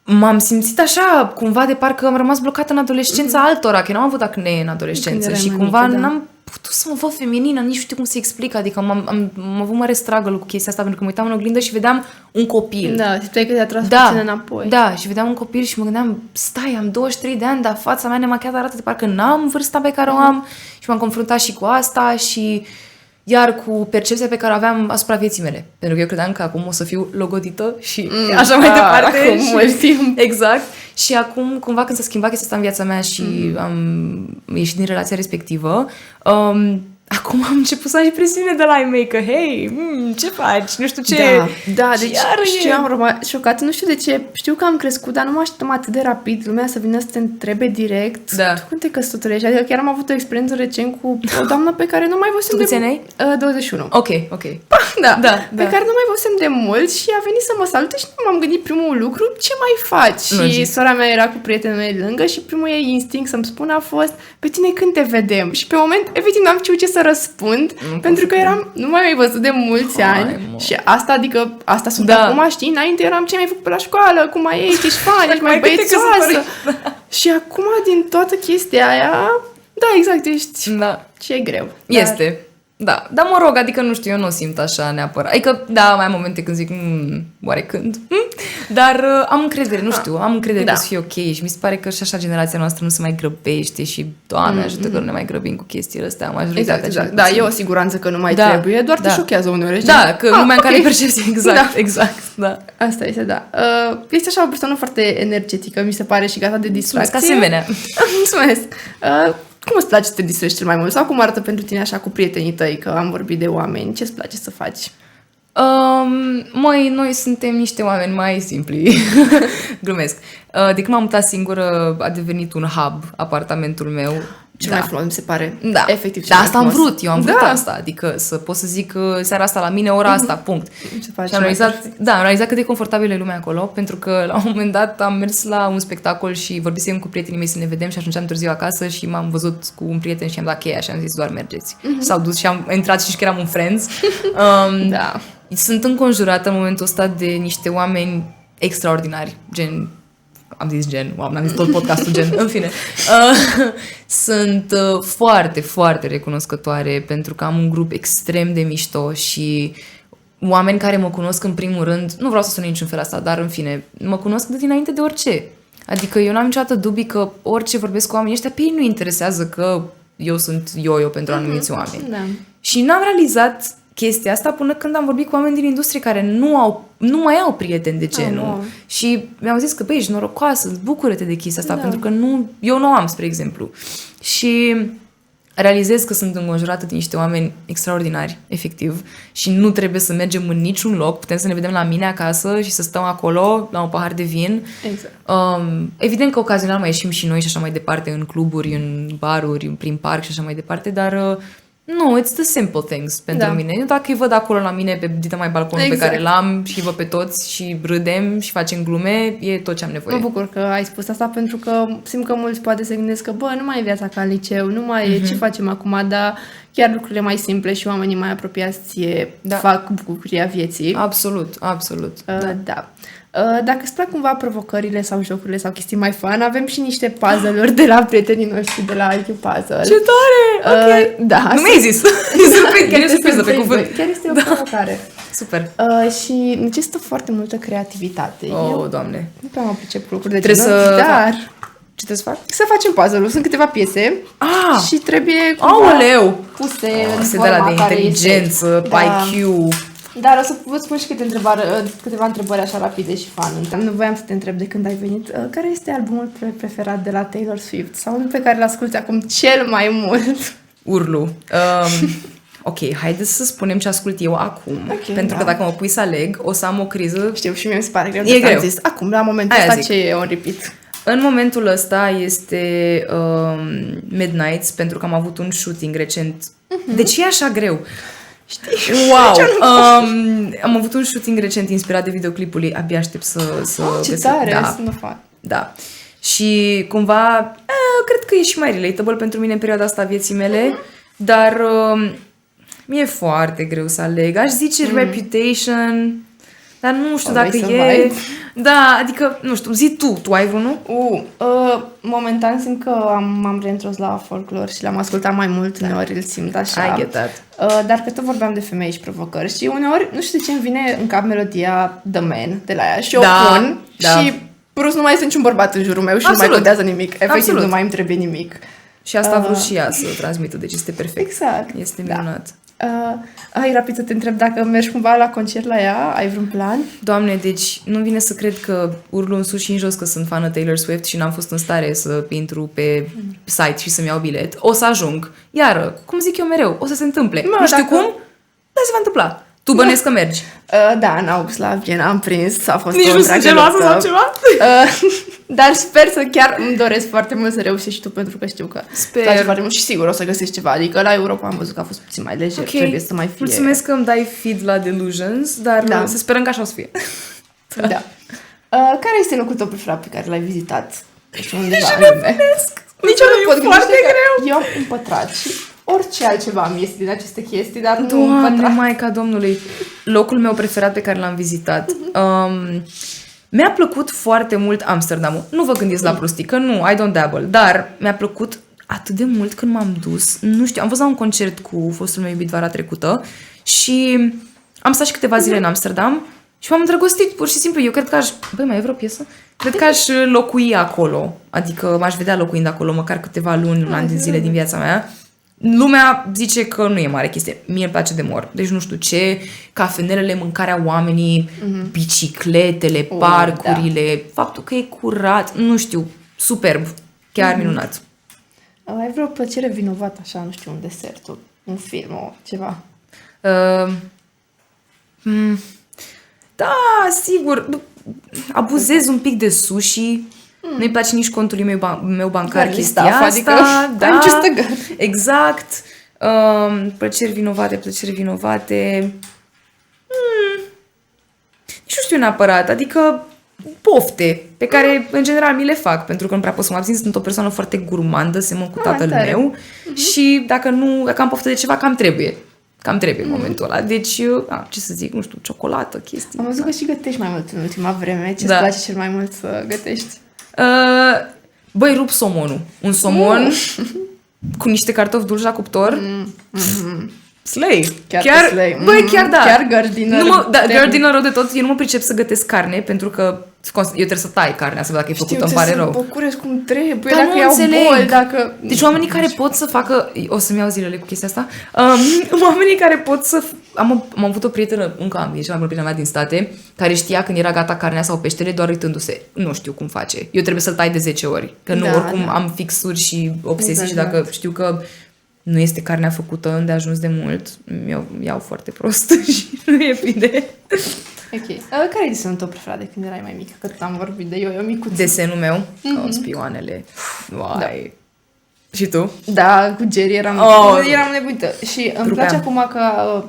m-am simțit așa, cumva de parcă am rămas blocată în adolescența altora, că nu am avut acne în adolescență și cumva n-am putut să mă văd feminină, nici nu știu cum să explic, adică am avut mare struggle cu chestia asta, pentru că mă uitam în oglindă și vedeam un copil. Da, și că te-a tras puțin înapoi. Da, și vedeam un copil și mă gândeam, stai, am 23 de ani, dar fața mea nemachiată arată de parcă n-am vârsta pe care o am și m-am confruntat și cu asta și iar cu percepția pe care o aveam asupra vieții mele. Pentru că eu credeam că acum o să fiu logodită și așa mai departe. Acum mult timp. Exact. Și acum, cumva, când s-a schimbat chestia asta în viața mea și am ieșit din relația respectivă, acum am început să am și presiune de la ei mei, că hei, ce faci? Nu știu ce. Da, deci știu, am rămas șocat, nu știu de ce. Știu că am crescut, dar nu mă așteptam atât de rapid lumea să vină să te întrebe direct. Tu când te căsătorești? Adică chiar am avut o experiență recent cu o doamnă pe care nu mai văzusem de mult. 21. Ok. Pe care nu mai văzusem de mult și a venit să mă salute și m-am gândit primul lucru, ce mai faci? Și sora mea era cu prietenul meu lângă și primul ei instinct să-mi spună a fost, pe tine când te vedem? Și pe moment, efectiv, n-am știut ce să răspund, pentru că nu mai văzut de mulți ani și asta sunt acum, știi, înainte eram ce mi-ai făcut pe la școală, cum mai ești fan, ești mai băiețoasă. Și acum, din toată chestia aia, exact, ești... Și e greu. Este. Da, dar mă rog, adică nu știu, eu nu o simt așa neapărat. Adică, mai am momente când zic, oare când? Dar am încredere, nu știu, am încredere că o să fie ok și mi se pare că și așa generația noastră nu se mai grăbește și Doamne ajută că nu ne mai grăbim cu chestiile astea. Exact. Da, e o siguranță că nu mai trebuie, doar te șochează uneori. Da, că lumea în care percepție, exact. Asta este, Ești așa o persoană foarte energetică, mi se pare, și gata de distracție. Asemenea. Mulțumesc. Cum îți place să te distrezi cel mai mult? Sau cum arată pentru tine așa cu prietenii tăi, că am vorbit de oameni? Ce îți place să faci? Noi suntem niște oameni mai simpli. Glumesc. De când m-am mutat singură, a devenit un hub apartamentul meu. Cel mai frumos, mi se pare. Da, efectiv. Dar asta am vrut, eu am vrut asta. Adică să pot să zic seara asta la mine, ora asta, punct. Și am realizat cât de confortabilă e lumea acolo, pentru că la un moment dat am mers la un spectacol și vorbisem cu prietenii mei să ne vedem și ajungeam târziu acasă și m-am văzut cu un prieten și am dat cheia și am zis doar mergeți. S-au dus și am intrat și că eram un Friends. Sunt înconjurată în momentul ăsta de niște oameni extraordinari, n-am zis tot podcastul în fine. Sunt foarte, foarte recunoscătoare pentru că am un grup extrem de mișto și oameni care mă cunosc în primul rând, nu vreau să sun niciun fel asta, dar în fine, mă cunosc de dinainte de orice. Adică eu n-am niciodată dubii că orice vorbesc cu oamenii ăștia, pe ei nu interesează că eu sunt yo-yo pentru anumiți oameni. Da. Și n-am realizat chestia asta până când am vorbit cu oameni din industrie care nu mai au prieteni de genul. nu. Și mi-au zis că, băi, ești norocoasă, bucură-te de chestia asta, pentru că eu nu am, spre exemplu. Și realizez că sunt înconjurată de niște oameni extraordinari, efectiv, și nu trebuie să mergem în niciun loc, putem să ne vedem la mine acasă și să stăm acolo la un pahar de vin. Exact. Evident că ocazional mai ieșim și noi și așa mai departe, în cluburi, în baruri, prin parc și așa mai departe, dar nu, it's the simple things pentru mine. Eu dacă îi văd acolo la mine pe dita mai balconul pe care l-am și îi văd pe toți și râdem și facem glume, e tot ce am nevoie. Mă bucur că ai spus asta pentru că simt că mulți poate se gândesc că nu mai e viața ca în liceu, nu mai e ce facem acum, dar chiar lucrurile mai simple și oamenii mai apropiați ție fac bucuria vieții. Absolut, absolut. Da. Dacă îți plac cumva provocările sau jocurile sau chestii mai fun, avem și niște puzzle-uri de la prietenii noștri de la IQ Puzzle. Ce tare! Ok. Da. Nu mi-ai zis. Chiar e surpriză pe cuvânt. Chiar este o provocare. Super. Și necesită foarte multă creativitate. Oh, Doamne. Nu prea mă pricep lucruri de Trebuie genul, dar... Ce trebuie să fac? Să facem puzzle-ul. Sunt câteva piese și trebuie Aoleu! puse în Se de forma la de care inteligență, este. IQ. Dar o să vă spun și câteva întrebări așa rapide și fun. Nu voiam să te întreb de când ai venit. Care este albumul preferat de la Taylor Swift? Sau unul pe care îl asculti acum cel mai mult? Urlu. Ok, haideți să spunem ce ascult eu acum. Pentru că dacă mă pui să aleg, o să am o criză. Știu, și mie mi se pare greu. E greu. Zis. Acum, la momentul ăsta, ce e on repeat? În momentul ăsta este Midnights, pentru că am avut un shooting recent. De ce e așa greu? Știi? Wow! Am avut un shooting recent inspirat de videoclipul lui. Abia aștept să ce tare! Da. Și cumva, cred că e și mai relatable pentru mine în perioada asta a vieții mele, dar mi-e foarte greu să aleg. Aș zice Reputation, dar nu știu dacă e... Da, adică, nu știu, zi tu ai vreunul? Momentan simt că m-am reîntors la folklore și l-am ascultat mai mult, uneori îl simt așa. I get that. Dar că tot vorbeam de femei și provocări și uneori, nu știu de ce îmi vine în cap melodia The Man de la ea și o pun și brusc nu mai este niciun bărbat în jurul meu și nu mai contează nimic. Efectiv, nu mai îmi trebuie nimic. Și asta a vrut și ea să transmită, deci este perfect. Exact. Este minunat. Hai rapid să te întreb dacă mergi cumva la concert la ea, ai vreun plan? Doamne, deci nu vine să cred că urlu în sus și în jos că sunt fană Taylor Swift și n-am fost în stare să intru pe site și să-mi iau bilet. O să ajung. Iară, cum zic eu mereu, o să se întâmple. Nu știu cum, dar se va întâmpla. Tu bănesc că mergi. Da, în august la Viena am prins, a fost nici o nu sunt geloasă sau ceva? Dar sper să chiar îmi doresc foarte mult să reușești și tu, pentru că știu că îți place foarte mult și sigur o să găsești ceva. Adică la Europa am văzut că a fost puțin mai lejer, trebuie să mai fie. Mulțumesc că îmi dai feed la Delusions, dar să sperăm că așa o să fie. Da. Care este locul tău preferat pe care l-ai vizitat? Nici nu nebunesc! Nici nu foarte greu! Eu am un pătrat și orice altceva mi este din aceste chestii, dar nu Doamne, un pătrat. Maica Domnului! Locul meu preferat pe care l-am vizitat. Mi-a plăcut foarte mult Amsterdamul. Nu vă gândiți la prostii, că nu, I don't dabble. Dar mi-a plăcut atât de mult când m-am dus. Nu știu, am fost la un concert cu fostul meu iubit vara trecută și am stat și câteva zile în Amsterdam și m-am îndrăgostit, pur și simplu. Eu cred că Băi, mai e vreo piesă? Cred că aș locui acolo. Adică m-aș vedea locuind acolo măcar câteva luni, un an de zile din viața mea. Lumea zice că nu e mare chestie. Mie îmi place de mor. Deci nu știu ce, cafenelele, mâncarea oamenii, bicicletele, parcurile, faptul că e curat, nu știu, superb, chiar minunat. Ai vreo plăcere vinovată așa, nu știu, un desert, un film, o ceva? Da, sigur, abuzez un pic de sushi. Nu-i place nici contului meu bancar chestia asta. Adică, da, exact. Plăceri vinovate. Nici nu știu neapărat, adică pofte pe care în general mi le fac, pentru că nu prea pot să mă abțin, sunt o persoană foarte gurmandă, semăn cu tatăl meu și dacă am poftă de ceva, cam trebuie în momentul ăla. Deci, ce să zic, nu știu, ciocolată, chestii. Am văzut că și gătești mai mult în ultima vreme. Ce-ți place cel mai mult să gătești? Băi, rup somonul. Un somon cu niște cartofi dulci la cuptor. slay. Chiar slay. Băi, chiar da. Chiar girl dinner. Girl dinner rău de tot, eu nu mă pricep să gătesc carne, pentru că eu trebuie să tai carnea, să văd dacă e făcută, îmi pare rău. Știu, să bucurezi cum trebuie, Dar dacă nu iau înțeleg. bol, dacă... Deci oamenii care pot să facă... O să-mi iau zilele cu chestia asta. Oamenii care pot să... Am avut o prietenă, încă am, e cea mai bună prietena mea din state, care știa când era gata carnea sau peștele doar uitându-se. Nu știu cum face. Eu trebuie să-l tai de 10 ori. Că nu, oricum am fixuri și obsesii și dacă știu că nu este carnea făcută îndeajuns de mult, eu iau foarte prost și nu e bine. Ok. Care e desenul tău preferat de când erai mai mică? Că tot am vorbit de eu micuță. Desenul meu, spioanele. Vai. Și tu? Da, cu Jerry eram nebunită. Și îmi place acum că,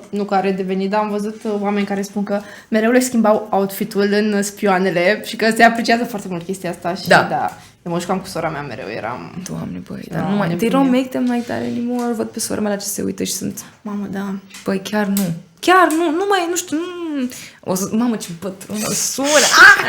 nu că are devenit, dar am văzut oameni care spun că mereu le schimbau outfit-ul în spioanele și că se apreciază foarte mult chestia asta și da. Eu mă jucam cu sora mea mereu, eram... Doamne, băi, dar nu mai... They don't make them like that anymore. Văd pe sora mea la ce se uită și sunt... Mamă, da. Băi, chiar nu. Chiar nu mai, nu știu, o să, mamă, ce bătrână sună,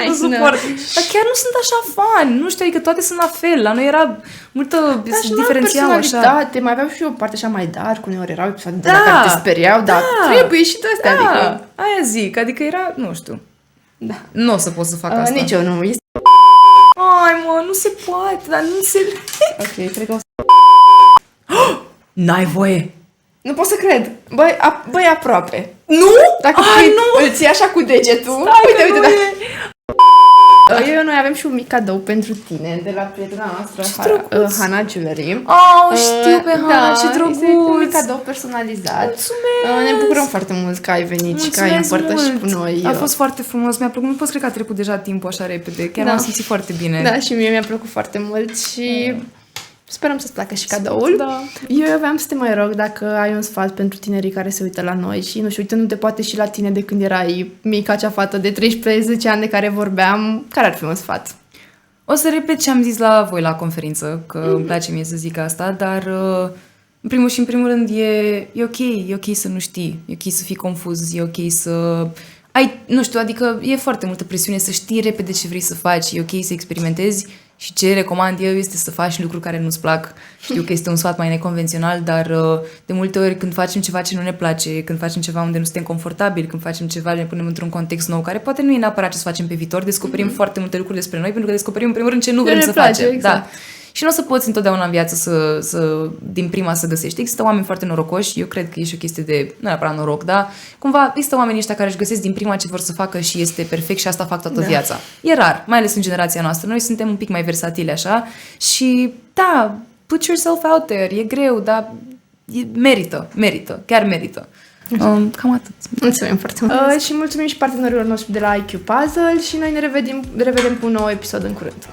nu suport. Dar chiar nu sunt așa fan, nu știu, adică toate sunt la fel, la noi era multă diferențiau așa. Mai aveau și o parte așa mai dark, uneori erau episoade de la care te speriau, dar trebuie și de astea, adică. Aia zic, adică era, nu știu. Da. Nu o să pot să fac asta. Nici eu nu, este... Ai, mă, nu se poate, dar nu înțeleg. Ok, cred că o să... N-ai voie. Nu pot să cred. Băi, aproape. Nu? Dacă nu! îl ții așa cu degetul. Uite, da. Noi avem și un mic cadou pentru tine de la prietena noastră, Hana Jewelry. Știu pe Hana, ce drăguț! Este un mic cadou personalizat. Mulțumesc! Ne bucurăm foarte mult că ai venit și că ai împărtășit cu noi. A fost foarte frumos, mi-a plăcut. Nu pot să cred că a trecut deja timpul așa repede. Chiar m-am simțit foarte bine. Da, și mie mi-a plăcut foarte mult și... Sperăm să-ți placă și cadoul. Da. Eu aveam să te mai rog dacă ai un sfat pentru tinerii care se uită la noi și, nu știu, uitându-te poate și la tine de când erai mică, acea fată de 13 ani de care vorbeam, care ar fi un sfat? O să repet ce am zis la voi la conferință, că îmi place mie să zic asta, dar în primul și în primul rând e ok să nu știi, e ok să fii confuz, e ok să... nu știu, adică e foarte multă presiune să știi repede ce vrei să faci, e ok să experimentezi și ce recomand eu este să faci lucruri care nu-ți plac. Știu că este un sfat mai neconvențional, dar de multe ori când facem ceva ce nu ne place, când facem ceva unde nu suntem confortabili, când facem ceva, ne punem într-un context nou, care poate nu e neapărat ce să facem pe viitor, descoperim foarte multe lucruri despre noi, pentru că descoperim în primul rând ce nu vrem să facem. Exact. Da. Și nu o să poți întotdeauna în viață să din prima să găsești. Există oameni foarte norocoși, eu cred că e și o chestie de, nu neapărat noroc, dar cumva există oamenii ăștia care își găsesc din prima ce vor să facă și este perfect și asta fac toată viața. E rar, mai ales în generația noastră. Noi suntem un pic mai versatili așa și da, put yourself out there, e greu, dar merită, chiar merită. Cam atât. Mulțumim foarte mult. Și mulțumim și partenerilor noștri de la IQ Puzzle și noi ne revedem cu un nou episod în curând.